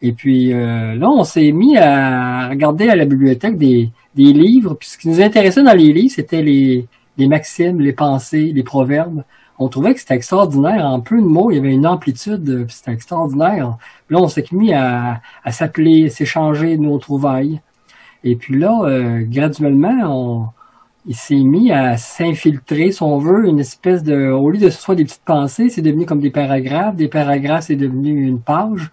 Et puis là, on s'est mis à regarder à la bibliothèque des livres. Puis ce qui nous intéressait dans les livres, c'était les maximes, les pensées, les proverbes. On trouvait que c'était extraordinaire. En peu de mots, il y avait une amplitude, puis c'était extraordinaire. Puis là, on s'est mis à s'appeler, s'échanger nos trouvailles. Et puis là, graduellement, il s'est mis à s'infiltrer, si on veut, une espèce de... Au lieu de ce soit des petites pensées, c'est devenu comme des paragraphes. Des paragraphes, c'est devenu une page.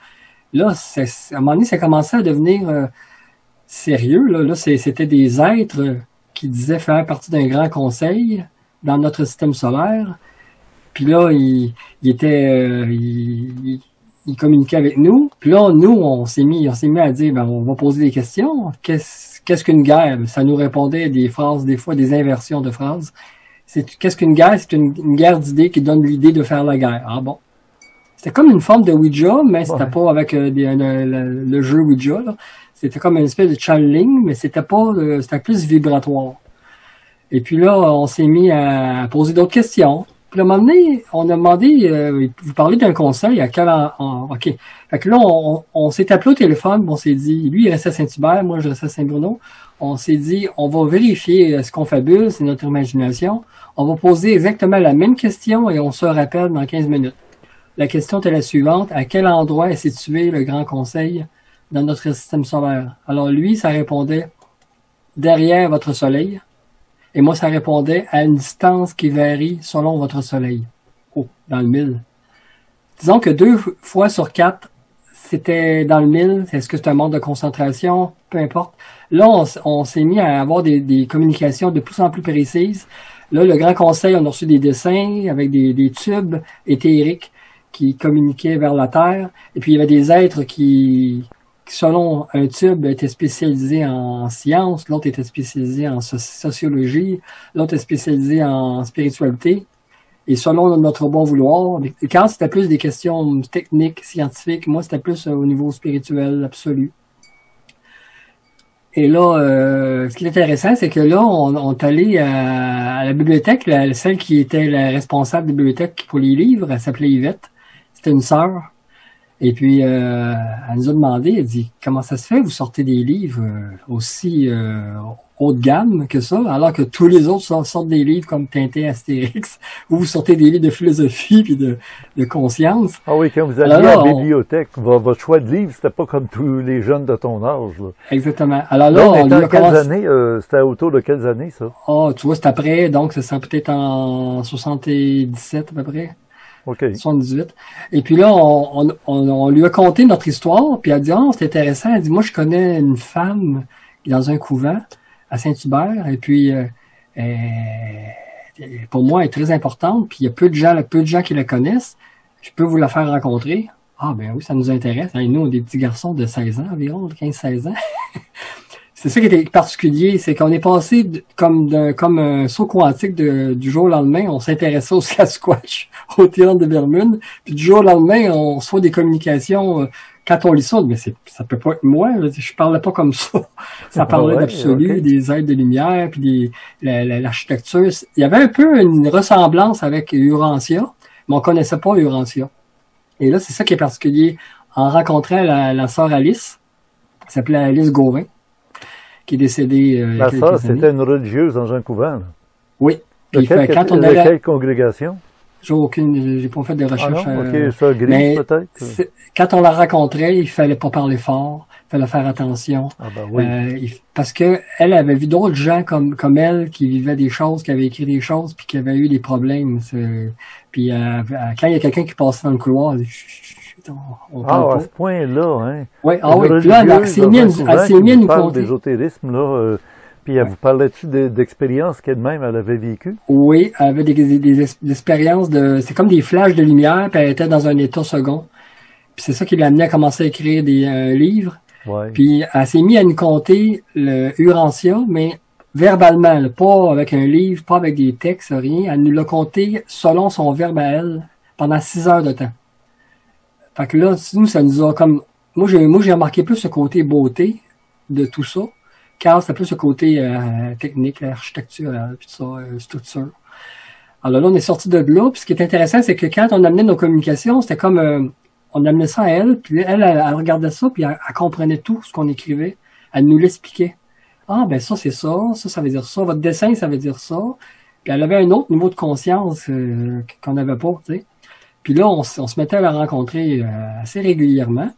Là, à un moment donné, ça commençait à devenir sérieux. Là, c'était des êtres qui disaient faire partie d'un grand conseil dans notre système solaire. Puis là, il communiquait avec nous. Puis là, nous, on s'est mis à dire, on va poser des questions. Qu'est-ce qu'une guerre? Ça nous répondait des phrases, des fois des inversions de phrases. Qu'est-ce qu'une guerre? C'est une guerre d'idées qui donne l'idée de faire la guerre. Ah bon? C'était comme une forme de Ouija, mais c'était pas avec le jeu Ouija, là. C'était comme une espèce de channeling, mais c'était plus vibratoire. Et puis là, on s'est mis à poser d'autres questions. Puis à un moment donné, on a demandé, vous parlez d'un conseil, OK. Fait que là, on s'est appelé au téléphone, on s'est dit, lui, il restait à Saint-Hubert, moi, je restais à Saint-Bruno. On s'est dit, on va vérifier ce qu'on fabule, c'est notre imagination. On va poser exactement la même question et on se rappelle dans 15 minutes. La question était la suivante. À quel endroit est situé le Grand Conseil dans notre système solaire? Alors lui, ça répondait derrière votre soleil. Et moi, ça répondait à une distance qui varie selon votre soleil. Oh, dans le 1000. Disons que 2 fois sur 4, c'était dans le 1000. Est-ce que c'est un monde de concentration? Peu importe. Là, on s'est mis à avoir des communications de plus en plus précises. Là, le Grand Conseil, on a reçu des dessins avec des tubes éthériques qui communiquaient vers la Terre. Et puis, il y avait des êtres qui selon un tube, étaient spécialisés en sciences, l'autre était spécialisé en sociologie, l'autre est spécialisé en spiritualité. Et selon notre bon vouloir, quand c'était plus des questions techniques, scientifiques, moi, c'était plus au niveau spirituel absolu. Et là, ce qui est intéressant, c'est que là, on est allé à la bibliothèque, celle qui était la responsable de la bibliothèque pour les livres, elle s'appelait Yvette. C'était une sœur. Et puis, elle nous a demandé, elle dit, comment ça se fait, vous sortez des livres aussi haut de gamme que ça, alors que tous les autres sortent des livres comme Tintin, Astérix, où vous sortez des livres de philosophie puis de conscience. Ah oui, quand vous alliez à la bibliothèque, votre choix de livre, c'était pas comme tous les jeunes de ton âge. Là. Exactement. Alors là, on lui a quelles années, c'était autour de quelles années, ça? Ah, tu vois, c'est après, donc ça sera peut-être en 77 à peu près. Okay. 78. Et puis là, on lui a conté notre histoire, puis elle a dit, c'est intéressant. Elle dit, moi, je connais une femme qui est dans un couvent à Saint-Hubert, et puis pour moi, elle est très importante, puis il y a peu de gens qui la connaissent. Je peux vous la faire rencontrer. Ah ben oui, ça nous intéresse. Et nous, on est des petits garçons de 16 ans environ, de 15-16 ans. C'est ça qui était particulier, c'est qu'on est passé comme un saut quantique du jour au lendemain, on s'intéressait au Sasquatch, au tyran de Bermude, puis du jour au lendemain, on reçoit des communications. Quand on lit ça, mais ça peut pas être moi, là, je parlais pas comme ça. Ça parlait d'absolu, okay. Des êtres de lumière, puis l'architecture. Il y avait un peu une ressemblance avec Urantia, mais on connaissait pas Urantia. Et là, c'est ça qui est particulier. En rencontrant la sœur Alice, qui s'appelait Alice Gauvin, qui est décédée la sœur, c'était une religieuse dans un couvent. Là. Oui. Puis quand on avait quelle congrégation? J'ai pas fait de recherches. Ah non, ok, ça grise peut-être. Quand on la rencontrait, il fallait pas parler fort, il fallait faire attention. Ah ben oui. Parce que elle avait vu d'autres gens comme elle qui vivaient des choses, qui avaient écrit des choses, puis qui avaient eu des problèmes. Puis quand il y a quelqu'un qui passait dans le couloir, elle dit, à ce point-là, hein. Oui, là, elle s'est mis à nous conter. D'ésotérisme, là. Puis elle vous parlait-tu d'expériences qu'elle-même elle avait vécues? Oui, elle avait des expériences c'est comme des flashs de lumière, puis elle était dans un état second. Puis c'est ça qui l'a amené à commencer à écrire des livres. Ouais. Puis elle s'est mise à nous conter le Urantia, mais verbalement, là, pas avec un livre, pas avec des textes, rien. Elle nous l'a conté selon son verbe à elle, pendant 6 heures de temps. Fait que là, nous, ça nous a comme... Moi, j'ai remarqué plus ce côté beauté de tout ça. Car c'est plus ce côté technique, architecture, puis ça, structure. Alors là, on est sorti de là, puis ce qui est intéressant, c'est que quand on amenait nos communications, c'était comme on amenait ça à elle, puis elle regardait ça, puis elle comprenait tout ce qu'on écrivait. Elle nous l'expliquait. Ah, ben ça, c'est ça, ça veut dire ça, votre dessin, ça veut dire ça. Puis elle avait un autre niveau de conscience qu'on n'avait pas, tu sais. Puis là, on se mettait à la rencontrer assez régulièrement.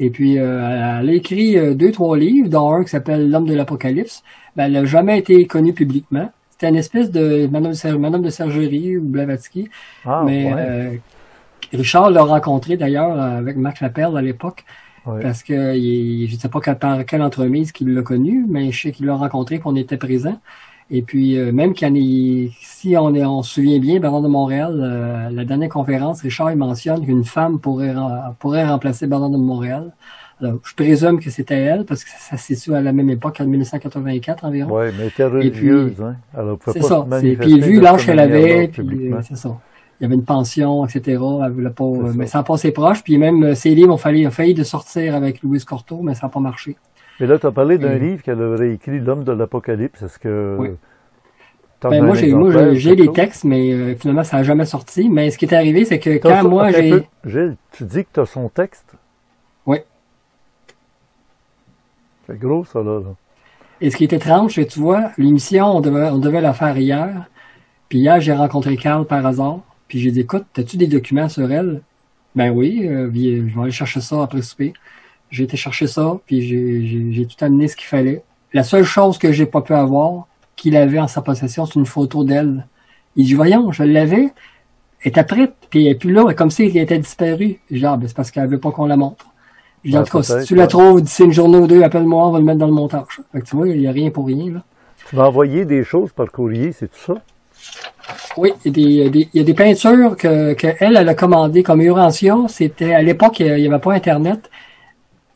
Et puis, elle a écrit 2-3 livres, dont un qui s'appelle L'homme de l'Apocalypse. Ben, elle n'a jamais été connue publiquement. C'était une espèce de Madame de Sergerie ou Blavatsky. Ah, mais ouais. Richard l'a rencontré d'ailleurs avec Max Laperle à l'époque. Ouais. Parce que je ne sais pas par quelle entremise qu'il l'a connu, mais je sais qu'il l'a rencontré et qu'on était présents. Et puis, même si on se souvient bien, Bernard de Montréal, la dernière conférence, Richard il mentionne qu'une femme pourrait remplacer Bernard de Montréal. Alors, je présume que c'était elle, parce que ça se situe à la même époque, en 1984 environ. Oui, mais elle était religieuse, hein. Alors, c'est ça. Puis, vu l'âge qu'elle avait, puis c'est ça. Il y avait une pension, etc. Elle voulait pas, mais ça a passé proche. Puis même, ses livres il a failli de sortir avec Louise Cortot, mais ça n'a pas marché. Mais là, tu as parlé d'un livre qu'elle aurait écrit, L'homme de l'Apocalypse. Est-ce que... Oui. Ben, moi, j'ai les textes, mais finalement, ça n'a jamais sorti. Mais ce qui est arrivé, c'est que quand moi, Gilles, tu dis que tu as son texte? Oui. C'est gros, ça, là. Et ce qui est étrange, c'est que tu vois, l'émission, on devait la faire hier. Puis hier, j'ai rencontré Carl par hasard. Puis j'ai dit, écoute, as-tu des documents sur elle? Ben oui, je vais aller chercher ça après souper. J'ai été chercher ça, puis j'ai tout amené ce qu'il fallait. La seule chose que j'ai pas pu avoir, qu'il avait en sa possession, c'est une photo d'elle. Il dit, voyons, je l'avais, elle était prête, puis elle est plus là, comme si elle était disparue. Je dis, ben c'est parce qu'elle veut pas qu'on la montre. Je dis, en tout cas, si tu la trouves d'ici une journée ou deux, appelle-moi, on va le mettre dans le montage. Fait que tu vois, il n'y a rien pour rien, là. Tu m'as envoyé des choses par courrier, c'est tout ça? Oui, il y a des peintures elle a commandées comme Urantia. C'était, à l'époque, il n'y avait pas Internet.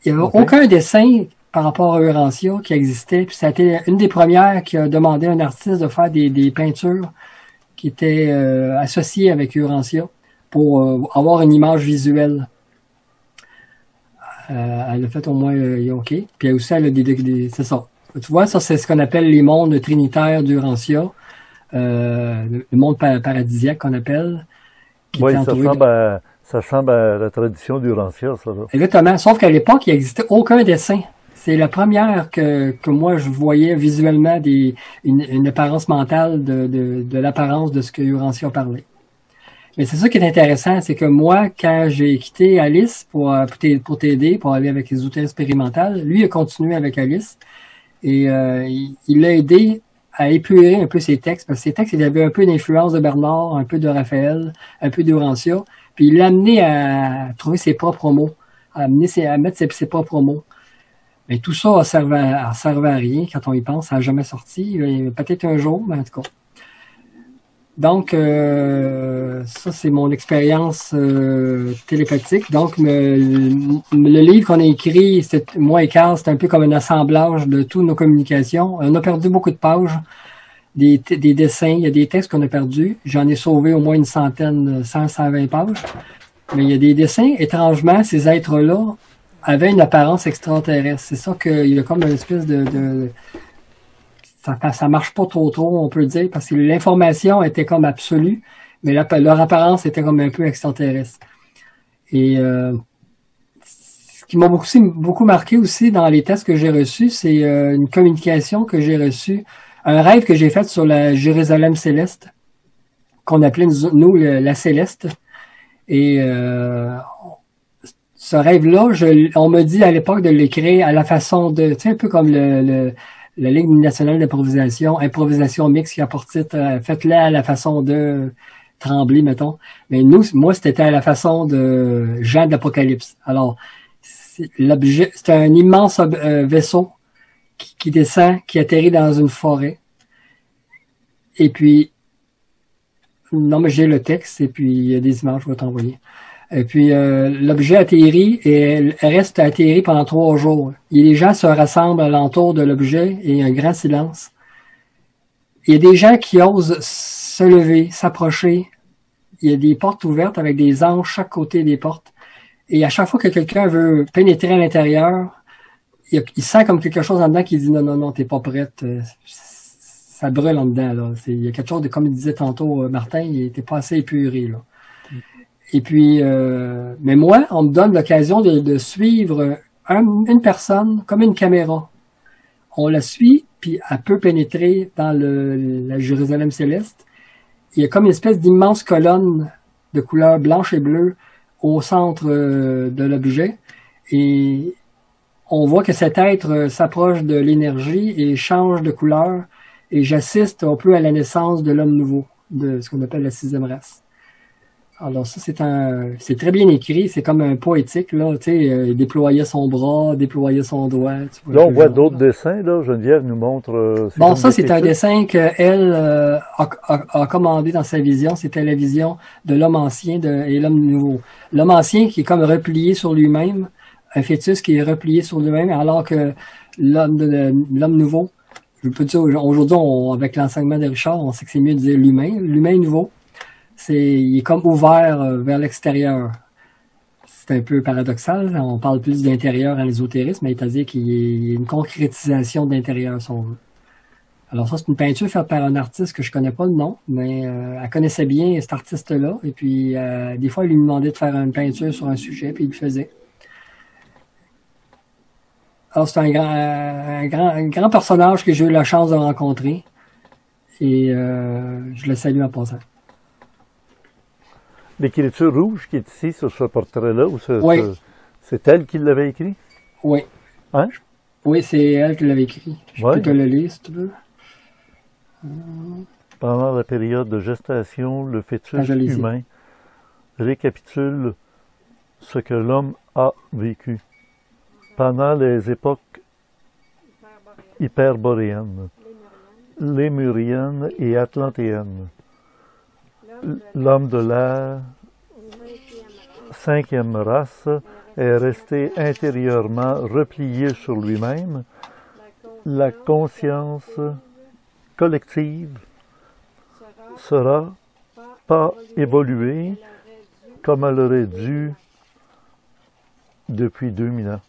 Il n'y avait aucun dessin par rapport à Urantia qui existait. Puis ça a été une des premières qui a demandé à un artiste de faire des peintures qui étaient associées avec Urantia pour avoir une image visuelle. Elle a fait au moins OK. Puis aussi, elle a c'est ça. Tu vois, ça, c'est ce qu'on appelle les mondes trinitaires d'Urantia. Le monde paradisiaque qu'on appelle. Oui, ça Ça ressemble à la tradition d'Urantia, ça, là. Exactement. Sauf qu'à l'époque, il n'existait aucun dessin. C'est la première que moi je voyais visuellement une apparence mentale de l'apparence de ce que Urantia parlait. Mais c'est ça qui est intéressant, c'est que moi, quand j'ai quitté Alice pour t'aider, pour aller avec les outils expérimentales, lui a continué avec Alice et il l'a aidé à épurer un peu ses textes, parce que ses textes, il avait un peu d'influence de Bernard, un peu de Raphaël, un peu d'Urantia, puis il l'a amené à trouver ses propres mots, à mettre ses propres mots. Mais tout ça a servi à rien quand on y pense, ça n'a jamais sorti, peut-être un jour, mais en tout cas. Donc, ça, c'est mon expérience télépathique. Donc, le livre qu'on a écrit, moi et Carl, c'est un peu comme un assemblage de toutes nos communications. On a perdu beaucoup de pages, des dessins, il y a des textes qu'on a perdus. J'en ai sauvé au moins une centaine, 120 pages. Mais il y a des dessins, étrangement, ces êtres-là avaient une apparence extraterrestre. C'est ça qu'il y a comme une espèce de ça marche pas trop, on peut dire, parce que l'information était comme absolue, mais leur apparence était comme un peu extraterrestre. Et ce qui m'a beaucoup marqué aussi dans les tests que j'ai reçus, c'est une communication que j'ai reçue, un rêve que j'ai fait sur la Jérusalem céleste, qu'on appelait nous la céleste. Et ce rêve-là, on m'a dit à l'époque de l'écrire à la façon de, tu sais, un peu comme la Ligue nationale d'improvisation, improvisation mixte qui a pour titre faites-la à la façon de Tremblay, mettons. Mais moi, c'était à la façon de Jean de l'Apocalypse. Alors, c'est un immense vaisseau qui descend, qui atterrit dans une forêt. Et puis, non, mais j'ai le texte, et puis il y a des images, je vais t'envoyer. Et puis, l'objet atterrit et reste atterri pendant 3 jours. Et les gens se rassemblent alentour de l'objet et il y a un grand silence. Il y a des gens qui osent se lever, s'approcher. Il y a des portes ouvertes avec des anges chaque côté des portes. Et à chaque fois que quelqu'un veut pénétrer à l'intérieur, il sent comme quelque chose en dedans qui dit non, t'es pas prête. Ça brûle en dedans, là. Il y a quelque chose de, comme il disait tantôt Martin, il était pas assez épuré, là. Et puis, mais moi, on me donne l'occasion de suivre une personne comme une caméra. On la suit, puis elle peut pénétrer dans la Jérusalem céleste. Il y a comme une espèce d'immense colonne de couleur blanche et bleue au centre de l'objet. Et on voit que cet être s'approche de l'énergie et change de couleur. Et j'assiste un peu à la naissance de l'homme nouveau, de ce qu'on appelle la 6e race. Alors ça, c'est très bien écrit, c'est comme un poétique, là, tu sais, déployer son bras, déployer son doigt. Là, on voit d'autres dessins, là, Geneviève nous montre... bon, ça, c'est un dessin qu'elle a commandé dans sa vision, c'était la vision de l'homme ancien et l'homme nouveau. L'homme ancien qui est comme replié sur lui-même, un fœtus qui est replié sur lui-même, alors que l'homme nouveau, je peux dire, aujourd'hui, avec l'enseignement de Richard, on sait que c'est mieux de dire l'humain nouveau. Il est comme ouvert vers l'extérieur. C'est un peu paradoxal. On parle plus d'intérieur en ésotérisme, mais c'est-à-dire qu'il y a une concrétisation d'intérieur, si on veut. Alors ça, c'est une peinture faite par un artiste que je connais pas le nom, mais elle connaissait bien cet artiste-là. Et puis, des fois, il lui demandait de faire une peinture sur un sujet, puis il le faisait. Alors, c'est un grand personnage que j'ai eu la chance de rencontrer. Et je le salue en passant. L'écriture rouge qui est ici sur ce portrait-là, oui. C'est elle qui l'avait écrit? Oui. Hein? Oui, c'est elle qui l'avait écrit. Je peux te le lire si tu veux. Pendant la période de gestation, le fœtus humain récapitule ce que l'homme a vécu. Pendant les époques hyperboréennes, lémuriennes et atlantéennes, l'homme de la 5e race est resté intérieurement replié sur lui-même. La conscience collective sera pas évoluée comme elle aurait dû depuis 2000 ans.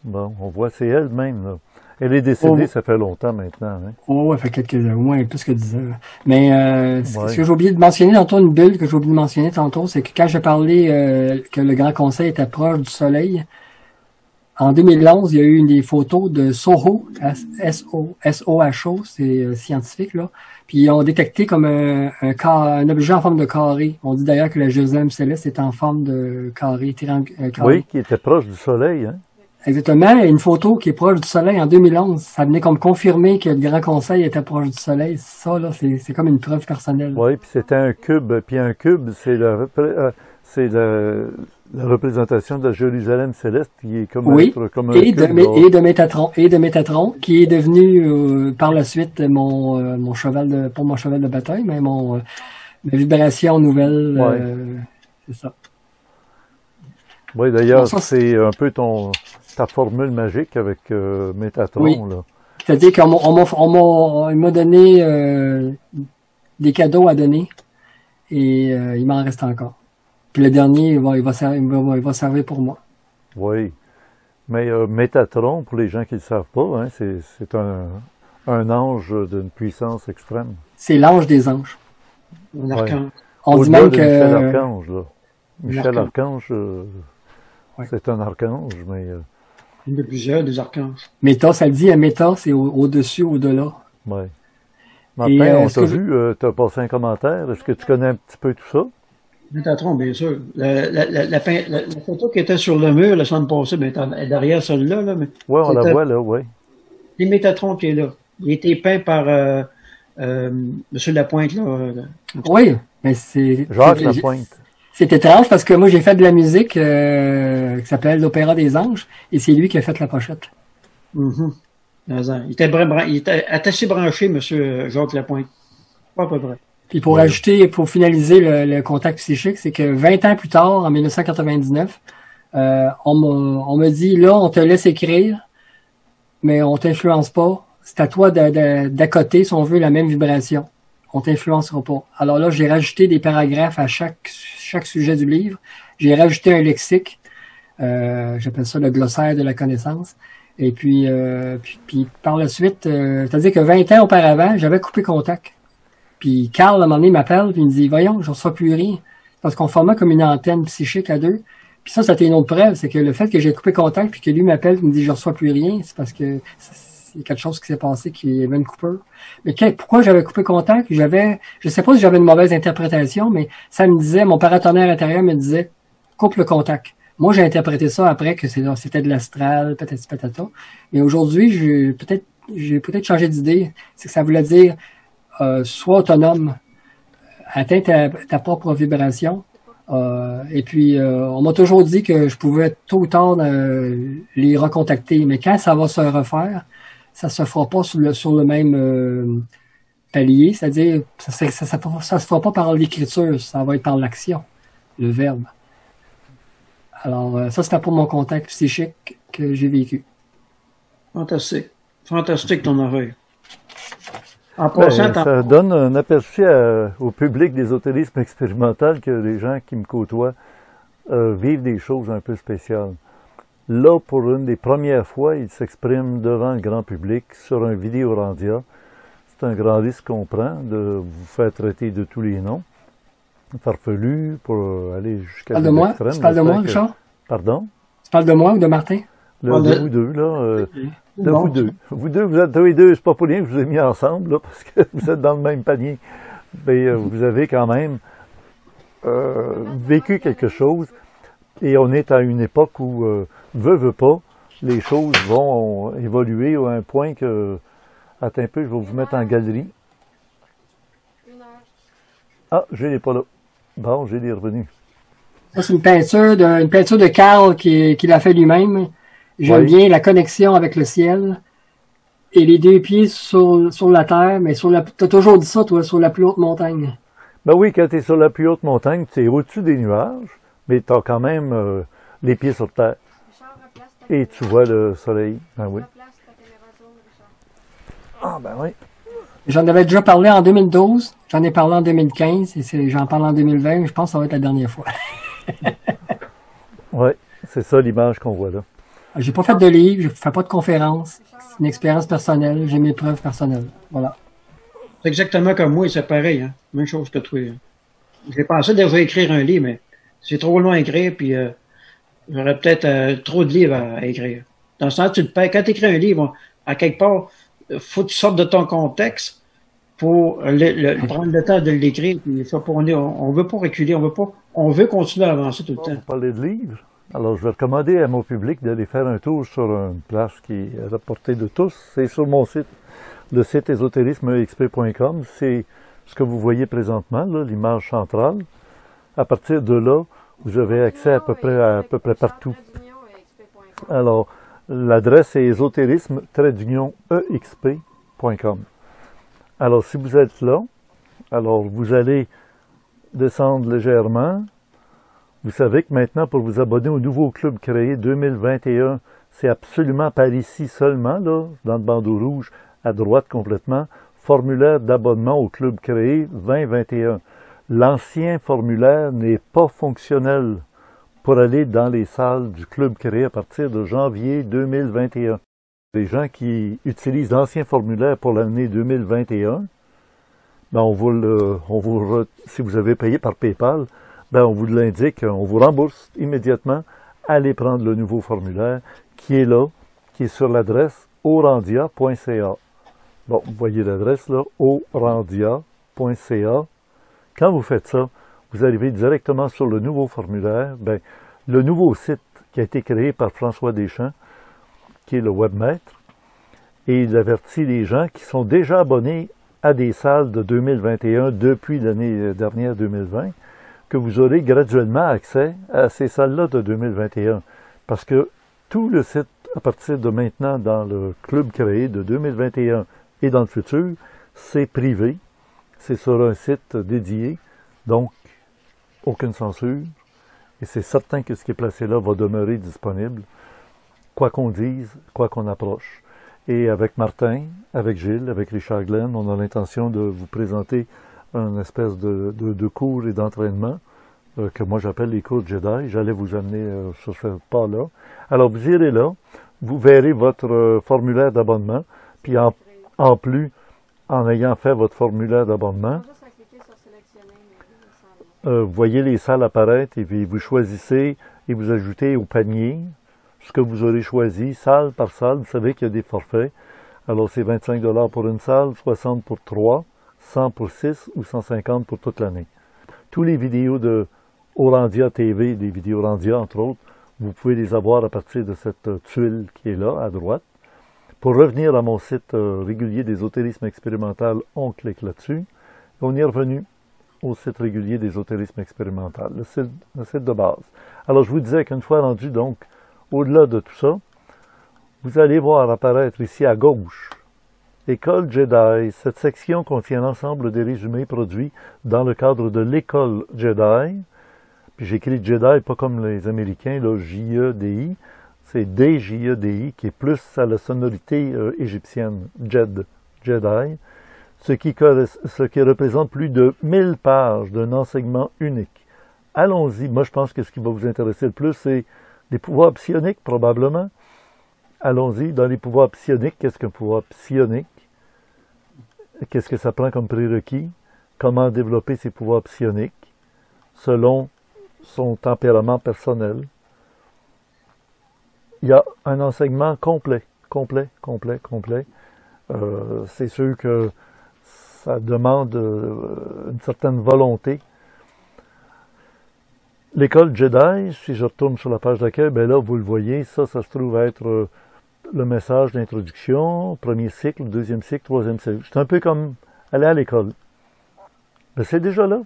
Bon, on voit, c'est elle-même, là. Elle est décédée, ça fait longtemps maintenant. Hein? Oui, ça fait au moins plus que 10 ans. Mais ce que j'ai oublié de mentionner tantôt, une bulle que j'ai oublié de mentionner tantôt, c'est que quand j'ai parlé que le Grand Conseil était proche du Soleil, en 2011, il y a eu des photos de SOHO, S-O-H-O, c'est scientifique, là. Puis ils ont détecté comme un objet en forme de carré. On dit d'ailleurs que la Jérusalem céleste est en forme de carré. Oui, qui était proche du Soleil. Hein? Exactement. Une photo qui est proche du Soleil en 2011. Ça venait comme confirmer que le Grand Conseil était proche du Soleil. Ça, là, c'est comme une preuve personnelle. Oui, puis c'était un cube. Puis un cube, c'est la représentation de la Jérusalem céleste qui est comme comme un cube. Et de Métatron, qui est devenu par la suite mon cheval de bataille, mais ma vibration nouvelle. C'est ça. Oui, d'ailleurs, c'est un peu ta formule magique avec Métatron. Oui. Là. C'est-à-dire qu'il m'a donné des cadeaux à donner et il m'en reste encore. Puis le dernier, il va servir pour moi. Oui. Mais Métatron, pour les gens qui ne le savent pas, hein, c'est un ange d'une puissance extrême. C'est l'ange des anges. Un archange. Ouais. On dit même que... Michel Archange, là. Michel Archange, c'est un archange, mais... Il y en a plusieurs, des archanges. Méta, ça le dit, Méta, c'est au-dessus, au-delà. Oui. Martin, on t'a vu, tu as passé un commentaire. Est-ce que tu connais un petit peu tout ça? Métatron, bien sûr. La photo qui était sur le mur la semaine passée, mais est derrière celle-là. Là, oui, on la voit là, oui. C'est Métatron qui est là. Il a été peint par M. Lapointe. Là. Oui, mais c'est... Jacques Lapointe. C'est étrange parce que moi, j'ai fait de la musique qui s'appelle l'Opéra des Anges et c'est lui qui a fait la pochette. Mm-hmm. Il était assez branché, M. Jacques Lapointe. Pas à peu près. Puis pour ajouter, pour finaliser le contact psychique, c'est que 20 ans plus tard, en 1999, on m'a dit, là, on te laisse écrire, mais on t'influence pas. C'est à toi d'accoter, si on veut, la même vibration. On t'influencera pas. Alors là, j'ai rajouté des paragraphes à chaque sujet du livre. J'ai rajouté un lexique. J'appelle ça le glossaire de la connaissance. Et puis par la suite, c'est-à-dire que 20 ans auparavant, j'avais coupé contact. Puis Carl, à un moment donné, m'appelle, puis il me dit, voyons, je ne reçois plus rien. Parce qu'on formait comme une antenne psychique à deux. Puis ça a été une autre preuve, c'est que le fait que j'ai coupé contact, puis que lui m'appelle, il me dit, je ne reçois plus rien, c'est parce que c'est quelque chose qui s'est passé, qu'il y avait une coupure. Mais pourquoi j'avais coupé contact? Je sais pas si j'avais une mauvaise interprétation, mais ça me disait, mon paratonnerre intérieur me disait, coupe le contact. Moi, j'ai interprété ça après que c'était de l'astral, peut-être patata. Mais aujourd'hui, j'ai peut-être changé d'idée. C'est que ça voulait dire, sois autonome, atteins ta propre vibration. Et puis, on m'a toujours dit que je pouvais tôt ou tard les recontacter. Mais quand ça va se refaire, ça se fera pas sur le même palier. C'est-à-dire, ça se fera pas par l'écriture, ça va être par l'action, le verbe. Alors, ça, c'était pour mon contact psychique que j'ai vécu. Fantastique. Fantastique ton oreille. En passant, ça donne un aperçu au public d'ésotérisme expérimental que les gens qui me côtoient vivent des choses un peu spéciales. Là, pour une des premières fois, il s'exprime devant le grand public sur un vidéorandia. C'est un grand risque qu'on prend de vous faire traiter de tous les noms. Farfelu pour aller jusqu'à l'extrême. Tu parles de moi, Richard? Pardon? Tu parles de moi ou de Martin? Là, de vous deux, là. De vous deux. Vous êtes tous les deux, c'est pas pour rien que je vous ai mis ensemble, là, parce que vous êtes dans le même panier. Mais vous avez quand même vécu quelque chose, et on est à une époque où, veut pas, les choses vont évoluer à un point que, attends un peu, je vais vous mettre en galerie. Ah, je l'ai pas là. Bon, j'ai les revenus. Ça, c'est une peinture de Carl qu'il a fait lui-même. J'aime bien la connexion avec le ciel et les deux pieds sur la terre, mais t'as toujours dit ça, toi, sur la plus haute montagne. Ben oui, quand tu es sur la plus haute montagne, tu es au-dessus des nuages, mais tu as quand même les pieds sur terre. Et tu vois le soleil. Ben oui. Ah, ben oui. J'en avais déjà parlé en 2012, j'en ai parlé en 2015, et j'en parle en 2020, mais je pense que ça va être la dernière fois. Oui, c'est ça l'image qu'on voit là. J'ai pas fait de livre, je fais pas de conférence. C'est une expérience personnelle, j'ai mes preuves personnelles. Voilà. C'est exactement comme moi, c'est pareil, hein. Même chose que toi. Hein. J'ai pensé déjà écrire un livre, mais c'est trop loin à écrire, puis j'aurais peut-être trop de livres à écrire. Dans ce sens, quand tu écris un livre, à quelque part, faut que tu sortes de ton contexte pour prendre le temps de l'écrire. Puis ça, on veut pas reculer, on veut continuer à avancer tout le temps. Vous parlez de livres. Alors, je vais recommander à mon public d'aller faire un tour sur une place qui est à la portée de tous. C'est sur mon site, le site ésotérismeexp.com. C'est ce que vous voyez présentement, l'image centrale. À partir de là, vous avez accès à peu près partout. Alors, l'adresse est ésotérisme-exp.com. Alors, si vous êtes là, alors vous allez descendre légèrement. Vous savez que maintenant, pour vous abonner au nouveau club créé 2021, c'est absolument par ici seulement, là, dans le bandeau rouge, à droite complètement, formulaire d'abonnement au club créé 2021. L'ancien formulaire n'est pas fonctionnel pour aller dans les salles du club créé à partir de janvier 2021. Les gens qui utilisent l'ancien formulaire pour l'année 2021, ben si vous avez payé par PayPal, ben on vous l'indique, on vous rembourse immédiatement. Allez prendre le nouveau formulaire qui est là, qui est sur l'adresse orandia.ca. Bon, vous voyez l'adresse là, orandia.ca. Quand vous faites ça, vous arrivez directement sur le nouveau formulaire. Ben, le nouveau site qui a été créé par François Deschamps, qui est le webmaître, et il avertit les gens qui sont déjà abonnés à des salles de 2021 depuis l'année dernière 2020, que vous aurez graduellement accès à ces salles-là de 2021. Parce que tout le site, à partir de maintenant, dans le club créé de 2021 et dans le futur, c'est privé. C'est sur un site dédié, donc aucune censure. Et c'est certain que ce qui est placé là va demeurer disponible, quoi qu'on dise, quoi qu'on approche. Et avec Martin, avec Gilles, avec Richard Glenn, on a l'intention de vous présenter une espèce de cours et d'entraînement que moi j'appelle les cours Jedi. J'allais vous amener sur ce pas-là. Alors vous irez là, vous verrez votre formulaire d'abonnement, puis en plus, en ayant fait votre formulaire d'abonnement, vous voyez les salles apparaître et puis vous choisissez et vous ajoutez au panier ce que vous aurez choisi, salle par salle. Vous savez qu'il y a des forfaits. Alors c'est 25 $ pour une salle, 60 pour 3, 100 pour 6 ou 150 pour toute l'année. Tous les vidéos de Orandia TV, des vidéos Orandia entre autres, vous pouvez les avoir à partir de cette tuile qui est là, à droite. Pour revenir à mon site régulier d'ésotérisme expérimental, on clique là-dessus. On y est revenu au site régulier d'ésotérisme expérimental, le site de base. Alors je vous disais qu'une fois rendu donc au-delà de tout ça, vous allez voir apparaître ici à gauche École Jedi. Cette section contient l'ensemble des résumés produits dans le cadre de l'école Jedi. Puis j'écris Jedi, pas comme les Américains, là, J-E-D-I. C'est D-J-E-D-I, qui est plus à la sonorité égyptienne, Jedi. Ce qui représente plus de 1000 pages d'un enseignement unique. Allons-y. Moi, je pense que ce qui va vous intéresser le plus, c'est les pouvoirs psioniques, probablement. Allons-y, dans les pouvoirs psioniques, qu'est-ce qu'un pouvoir psionique? Qu'est-ce que ça prend comme prérequis? Comment développer ces pouvoirs psioniques selon son tempérament personnel? Il y a un enseignement complet. C'est sûr que ça demande une certaine volonté. L'école Jedi, si je retourne sur la page d'accueil, ben là, vous le voyez, ça se trouve être le message d'introduction, premier cycle, deuxième cycle, troisième cycle. C'est un peu comme aller à l'école. Mais c'est déjà là.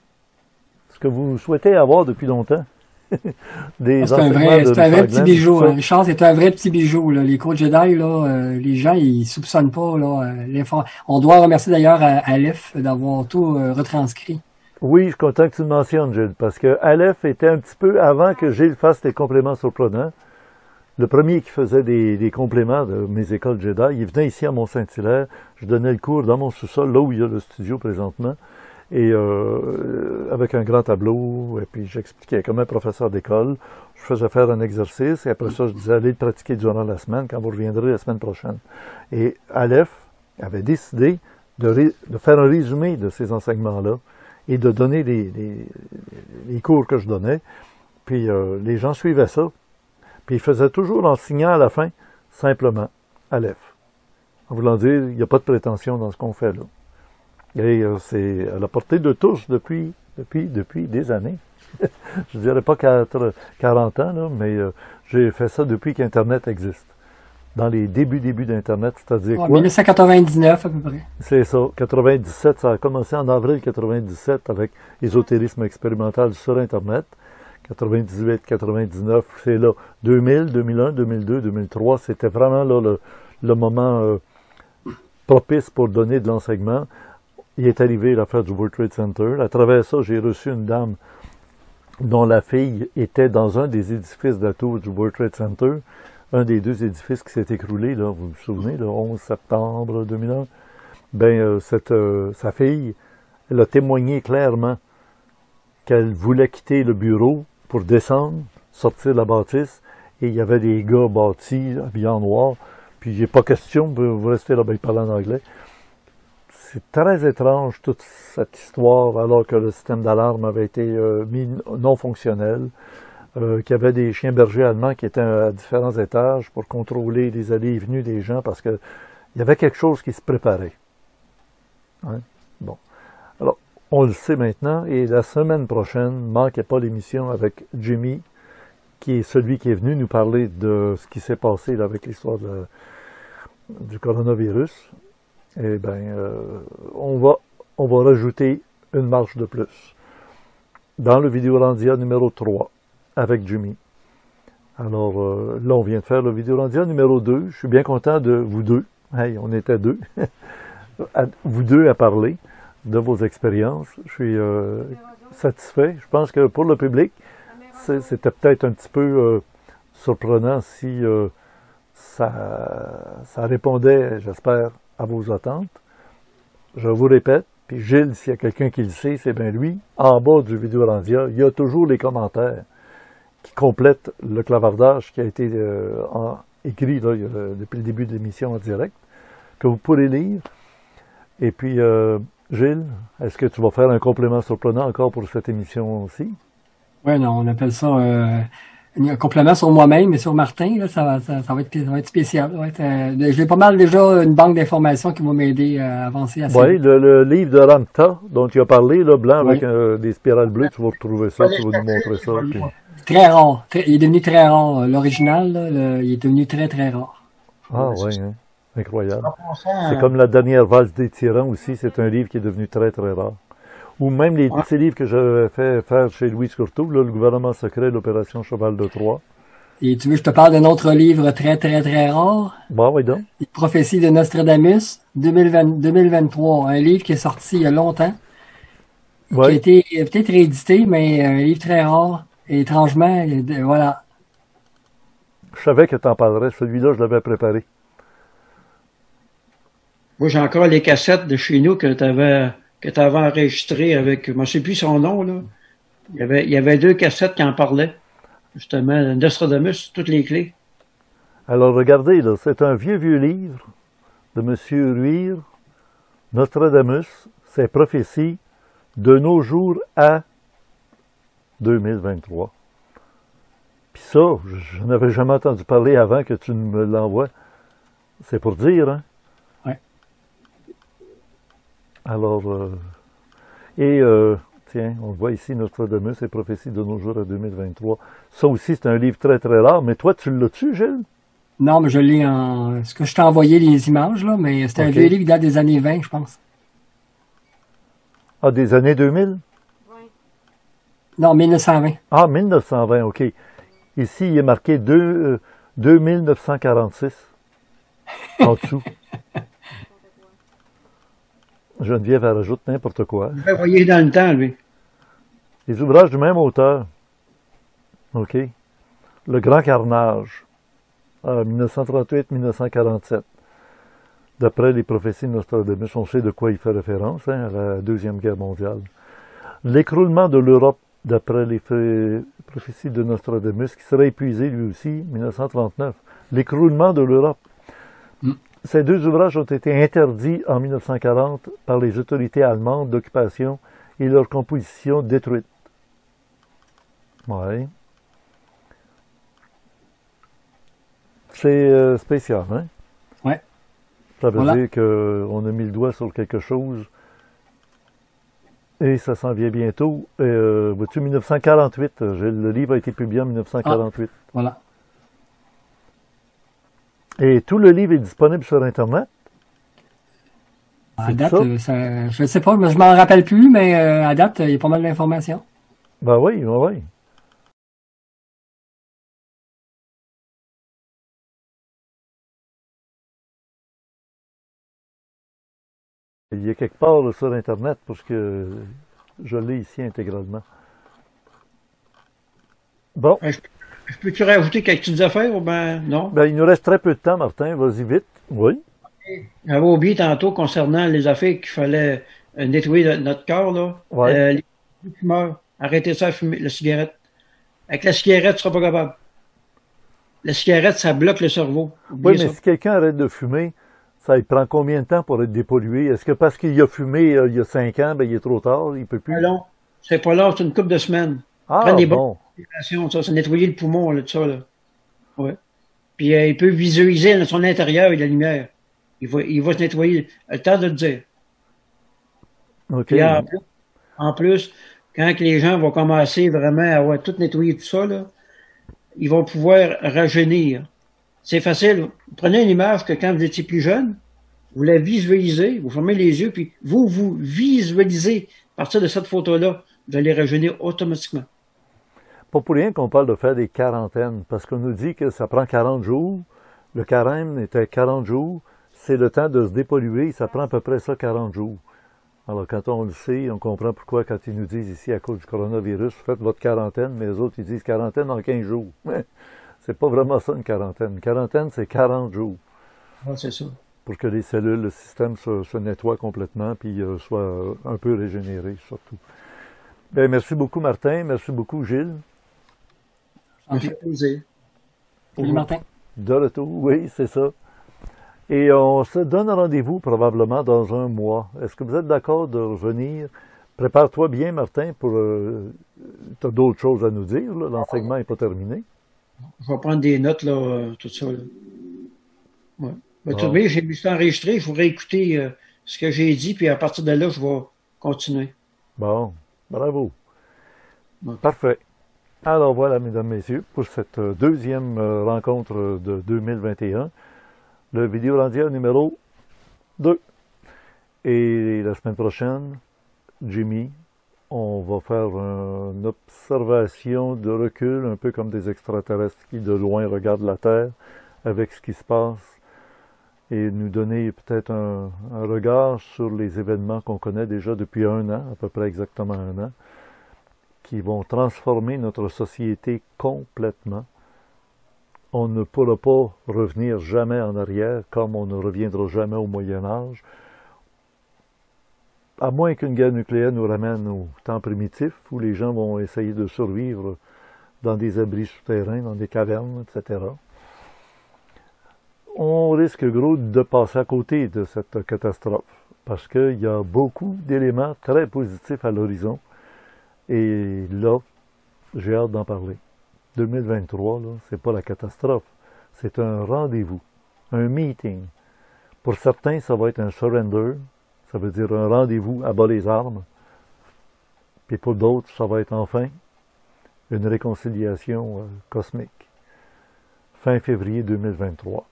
Ce que vous souhaitez avoir depuis longtemps. C'est un vrai petit bijou. Richard, c'est un vrai petit bijou. Là. Les cours Jedi, là, les gens, ils soupçonnent pas. Là, on doit remercier d'ailleurs à Aleph d'avoir tout retranscrit. Oui, je suis content que tu le mentionnes, Gilles, parce que Aleph était un petit peu avant que Gilles fasse des compléments surprenants. Le premier qui faisait des compléments de mes écoles Jedi, il venait ici à Mont-Saint-Hilaire, je donnais le cours dans mon sous-sol, là où il y a le studio présentement, et avec un grand tableau, et puis j'expliquais comme un professeur d'école. Je faisais faire un exercice, et après ça, je disais, allez le pratiquer durant la semaine, quand vous reviendrez la semaine prochaine. Et Aleph avait décidé de faire un résumé de ces enseignements-là, et de donner les cours que je donnais, puis les gens suivaient ça. Puis ils faisaient toujours en signant à la fin, simplement, Aleph. En voulant dire, il n'y a pas de prétention dans ce qu'on fait là. Et c'est à la portée de tous depuis des années. Je dirais pas 40 ans, là, mais j'ai fait ça depuis qu'Internet existe. Dans les débuts d'Internet, c'est-à-dire quoi? 1999 à peu près. C'est ça. 97, ça a commencé en avril 97 avec ésotérisme expérimental sur Internet. 98, 99, c'est là. 2000, 2001, 2002, 2003, c'était vraiment là le moment propice pour donner de l'enseignement. Il est arrivé l'affaire du World Trade Center. À travers ça, j'ai reçu une dame dont la fille était dans un des édifices de la tour du World Trade Center, un des deux édifices qui s'est écroulé, là, vous vous souvenez, le 11 septembre 2001. Sa fille, elle a témoigné clairement qu'elle voulait quitter le bureau pour descendre, sortir de la bâtisse, et il y avait des gars bâtis, habillés en noir, puis il n'est pas question, vous restez là, il parle en anglais. C'est très étrange, toute cette histoire, alors que le système d'alarme avait été mis non fonctionnel, qu'il y avait des chiens bergers allemands qui étaient à différents étages pour contrôler les allées et venues des gens, parce que il y avait quelque chose qui se préparait. Hein? Bon. Alors, on le sait maintenant, et la semaine prochaine, ne manquez pas l'émission avec Jimmy, qui est celui qui est venu nous parler de ce qui s'est passé là, avec l'histoire du coronavirus. Eh bien, on va rajouter une marche de plus dans le Vidéorandia numéro 3 avec Jimmy. Alors, là, on vient de faire le Vidéorandia numéro 2. Je suis bien content de vous deux. Hey, on était deux. Vous deux à parler de vos expériences. Je suis satisfait. Je pense que pour le public, c'était peut-être un petit peu surprenant si ça répondait, j'espère, à vos attentes. Je vous répète, puis Gilles, s'il y a quelqu'un qui le sait, c'est bien lui. En bas du Vidéorandia, il y a toujours les commentaires qui complètent le clavardage qui a été écrit là, depuis le début de l'émission en direct, que vous pourrez lire. Et puis, Gilles, est-ce que tu vas faire un complément surprenant encore pour cette émission aussi? Oui, non, on appelle ça un complément sur moi-même, mais sur Martin, là, ça va être spécial. J'ai pas mal déjà une banque d'informations qui va m'aider à avancer assez Oui, vite. le livre de Ramtha, dont tu as parlé, là, blanc avec des spirales bleues, tu vas retrouver ça, tu vas nous montrer ça. Puis... Très rare. Il est devenu très rare. L'original, là, il est devenu très, très rare. Ah oui, hein? Incroyable. C'est comme la dernière valse des tyrans aussi, c'est un livre qui est devenu très, très rare. Ou même les petits livres que j'avais fait faire chez Louis Courtois, là, le gouvernement secret, l'opération Cheval de Troie. Et tu veux que je te parle d'un autre livre très, très, très rare? Bon, oui donc. Les prophéties de Nostradamus, 2023. Un livre qui est sorti il y a longtemps. Qui a été peut-être réédité, mais un livre très rare. Et étrangement, voilà. Je savais que tu en parlerais. Celui-là, je l'avais préparé. Moi, j'ai encore les cassettes de chez nous que tu avais enregistrées avec, je ne sais plus son nom, là. Il y avait 2 cassettes qui en parlaient. Justement, Nostradamus, toutes les clés. Alors, regardez, là, c'est un vieux livre de M. Ruire, Nostradamus, ses prophéties de nos jours à 2023. Puis ça, je n'avais jamais entendu parler avant que tu me l'envoies. C'est pour dire, hein? Oui. Alors, tiens, on voit ici Nostradamus et prophéties de nos jours à 2023. Ça aussi, c'est un livre très, très rare. Mais toi, tu l'as-tu, Gilles? Non, mais je l'ai en... Ce que je t'ai envoyé les images, là, mais c'est un vieux livre qui date des années 20, je pense. Ah, des années 2000? Non, 1920. Ah, 1920, OK. Ici, il est marqué 2946. En dessous. Geneviève, elle rajoute n'importe quoi. Il va voyager dans le temps, lui. Les ouvrages du même auteur. OK. Le Grand Carnage. 1938-1947. D'après les prophéties de Nostradamus, on sait de quoi il fait référence, hein, à la Deuxième Guerre mondiale. L'écroulement de l'Europe, d'après les prophéties de Nostradamus, qui serait épuisé lui aussi, 1939. L'écroulement de l'Europe. Ces deux ouvrages ont été interdits en 1940 par les autorités allemandes d'occupation et leur composition détruite. Oui. C'est spécial, hein? Oui. Ça veut dire qu'on a mis le doigt sur quelque chose et ça s'en vient bientôt. Vois-tu, 1948, le livre a été publié en 1948. Voilà. Et tout le livre est disponible sur Internet? À date, je ne sais pas, mais je m'en rappelle plus, mais à date, il y a pas mal d'informations. Ben oui, ben oui. Il y a quelque part là, sur Internet, parce que je l'ai ici intégralement. Bon. Je peux-tu rajouter quelques petites affaires ou ben non? Ben, il nous reste très peu de temps, Martin. Vas-y vite. Oui. J'avais oublié tantôt concernant les affaires qu'il fallait nettoyer notre corps, là. Ouais. Les fumeurs, arrêtez ça à fumer, la cigarette. Avec la cigarette, tu seras pas capable. La cigarette, ça bloque le cerveau. Oubliez mais si quelqu'un arrête de fumer, ça il prend combien de temps pour être dépollué? Est-ce que parce qu'il a fumé il y a 5 ans, ben il est trop tard, il peut plus? Pas long. C'est pas long, c'est une couple de semaines. Ah, des bon. Ça nettoyer le poumon, là, tout ça, là. Ouais. Puis il peut visualiser dans son intérieur la lumière. Il va se nettoyer. Le temps de le dire. OK. Puis en plus, quand les gens vont commencer vraiment à avoir tout nettoyé, tout ça, là, ils vont pouvoir rajeunir. C'est facile. Prenez une image que quand vous étiez plus jeune, vous la visualisez, vous fermez les yeux, puis vous visualisez à partir de cette photo-là, vous allez rajeunir automatiquement. Pas pour rien qu'on parle de faire des quarantaines, parce qu'on nous dit que ça prend 40 jours. Le carême était 40 jours. C'est le temps de se dépolluer. Ça prend à peu près ça 40 jours. Alors, quand on le sait, on comprend pourquoi, quand ils nous disent ici, à cause du coronavirus, faites votre quarantaine, mais les autres, ils disent quarantaine en 15 jours. C'est pas vraiment ça, une quarantaine. Une quarantaine, c'est 40 jours. Ah, c'est ça. Pour que les cellules, le système se nettoie complètement, puis soit un peu régénéré, surtout. Bien, merci beaucoup, Martin. Merci beaucoup, Gilles. Ça fait plaisir. Salut, Martin. De retour, oui, c'est ça. Et on se donne rendez-vous probablement dans un mois. Est-ce que vous êtes d'accord de revenir? Prépare-toi bien, Martin, pour... tu as d'autres choses à nous dire, là. L'enseignement n'est pas terminé. Je vais prendre des notes, là, tout ça. Là. Ouais. Ben, tout bien, j'ai juste enregistré. Je voudrais écouter ce que j'ai dit, puis à partir de là, je vais continuer. Bon, bravo. Ouais. Parfait. Alors voilà, mesdames, messieurs, pour cette deuxième rencontre de 2021, le vidéo rendière numéro 2. Et la semaine prochaine, Jimmy, on va faire une observation de recul, un peu comme des extraterrestres qui de loin regardent la Terre avec ce qui se passe et nous donner peut-être un regard sur les événements qu'on connaît déjà depuis 1 an, à peu près exactement 1 an, qui vont transformer notre société complètement. On ne pourra pas revenir jamais en arrière, comme on ne reviendra jamais au Moyen Âge, à moins qu'une guerre nucléaire nous ramène au temps primitif, où les gens vont essayer de survivre dans des abris souterrains, dans des cavernes, etc. On risque gros de passer à côté de cette catastrophe, parce qu'il y a beaucoup d'éléments très positifs à l'horizon. Et là, j'ai hâte d'en parler. 2023, là, c'est pas la catastrophe. C'est un rendez-vous, un meeting. Pour certains, ça va être un surrender. Ça veut dire un rendez-vous à bas les armes. Puis pour d'autres, ça va être enfin une réconciliation cosmique. Fin février 2023.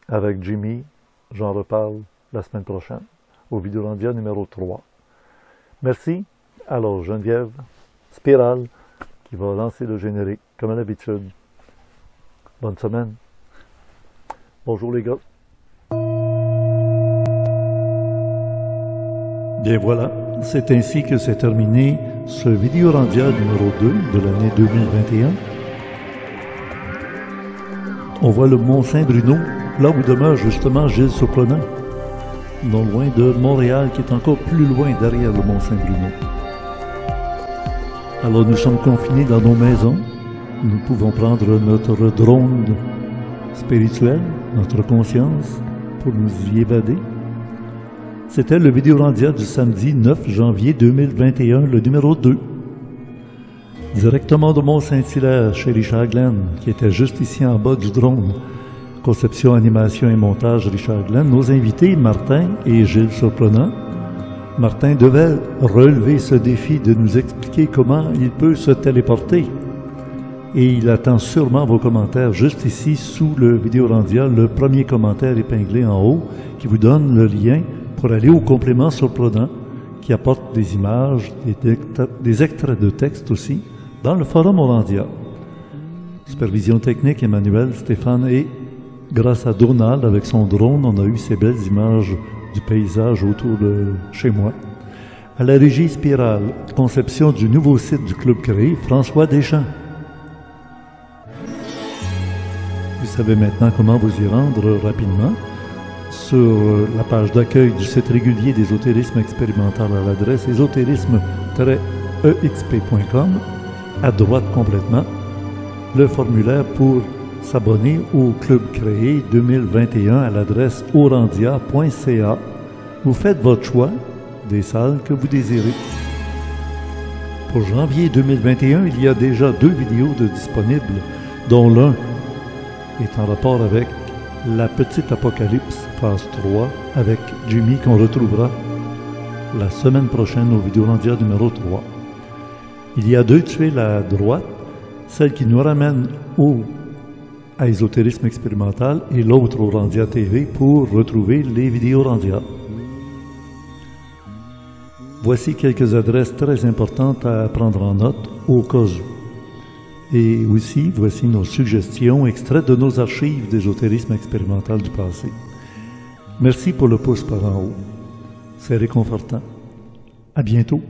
Avec Jimmy, j'en reparle la semaine prochaine, au Vidéolandia numéro 3. Merci. Alors, Geneviève, Spirale, qui va lancer le générique, comme à l'habitude. Bonne semaine. Bonjour les gars. Bien voilà, c'est ainsi que s'est terminé ce Vidéolandia numéro 2 de l'année 2021. On voit le Mont Saint-Bruno, là où demeure justement Gilles Surprenant. non loin de Montréal, qui est encore plus loin derrière le Mont-Saint-Bruno. Alors nous sommes confinés dans nos maisons. Nous pouvons prendre notre drone spirituel, notre conscience, pour nous y évader. C'était le Vidéorandia du samedi 9 janvier 2021, le numéro 2. Directement de Mont-Saint-Hilaire, chez Richard Glenn, qui était juste ici en bas du drone. Conception, animation et montage, Richard Glenn. Nos invités, Martin et Gilles Surprenant. Martin devait relever ce défi de nous expliquer comment il peut se téléporter. Et il attend sûrement vos commentaires juste ici, sous le Vidéorandia, le premier commentaire épinglé en haut, qui vous donne le lien pour aller au complément Surprenant, qui apporte des images, des extraits de texte aussi, dans le forum Orandia. Supervision technique, Emmanuel, Stéphane, et grâce à Donald, avec son drone, on a eu ces belles images du paysage autour de chez moi. À la régie Spirale, conception du nouveau site du Club créé, François Deschamps. Vous savez maintenant comment vous y rendre rapidement. Sur la page d'accueil du site régulier d'Ésotérisme expérimental à l'adresse ésotérisme-exp.com, à droite complètement, le formulaire pour s'abonner au Club créé 2021 à l'adresse orandia.ca. Vous faites votre choix des salles que vous désirez. Pour janvier 2021, il y a déjà 2 vidéos disponibles, dont l'un est en rapport avec La Petite Apocalypse, phase 3, avec Jimmy, qu'on retrouvera la semaine prochaine au Vidéorandia numéro 3. Il y a 2 tuiles à droite, celle qui nous ramène à Ésotérisme expérimental et l'autre au Randia TV pour retrouver les Vidéorandia. Voici quelques adresses très importantes à prendre en note au cas où. Et aussi, voici nos suggestions extraites de nos archives d'ésotérisme expérimental du passé. Merci pour le pouce par en haut. C'est réconfortant. À bientôt.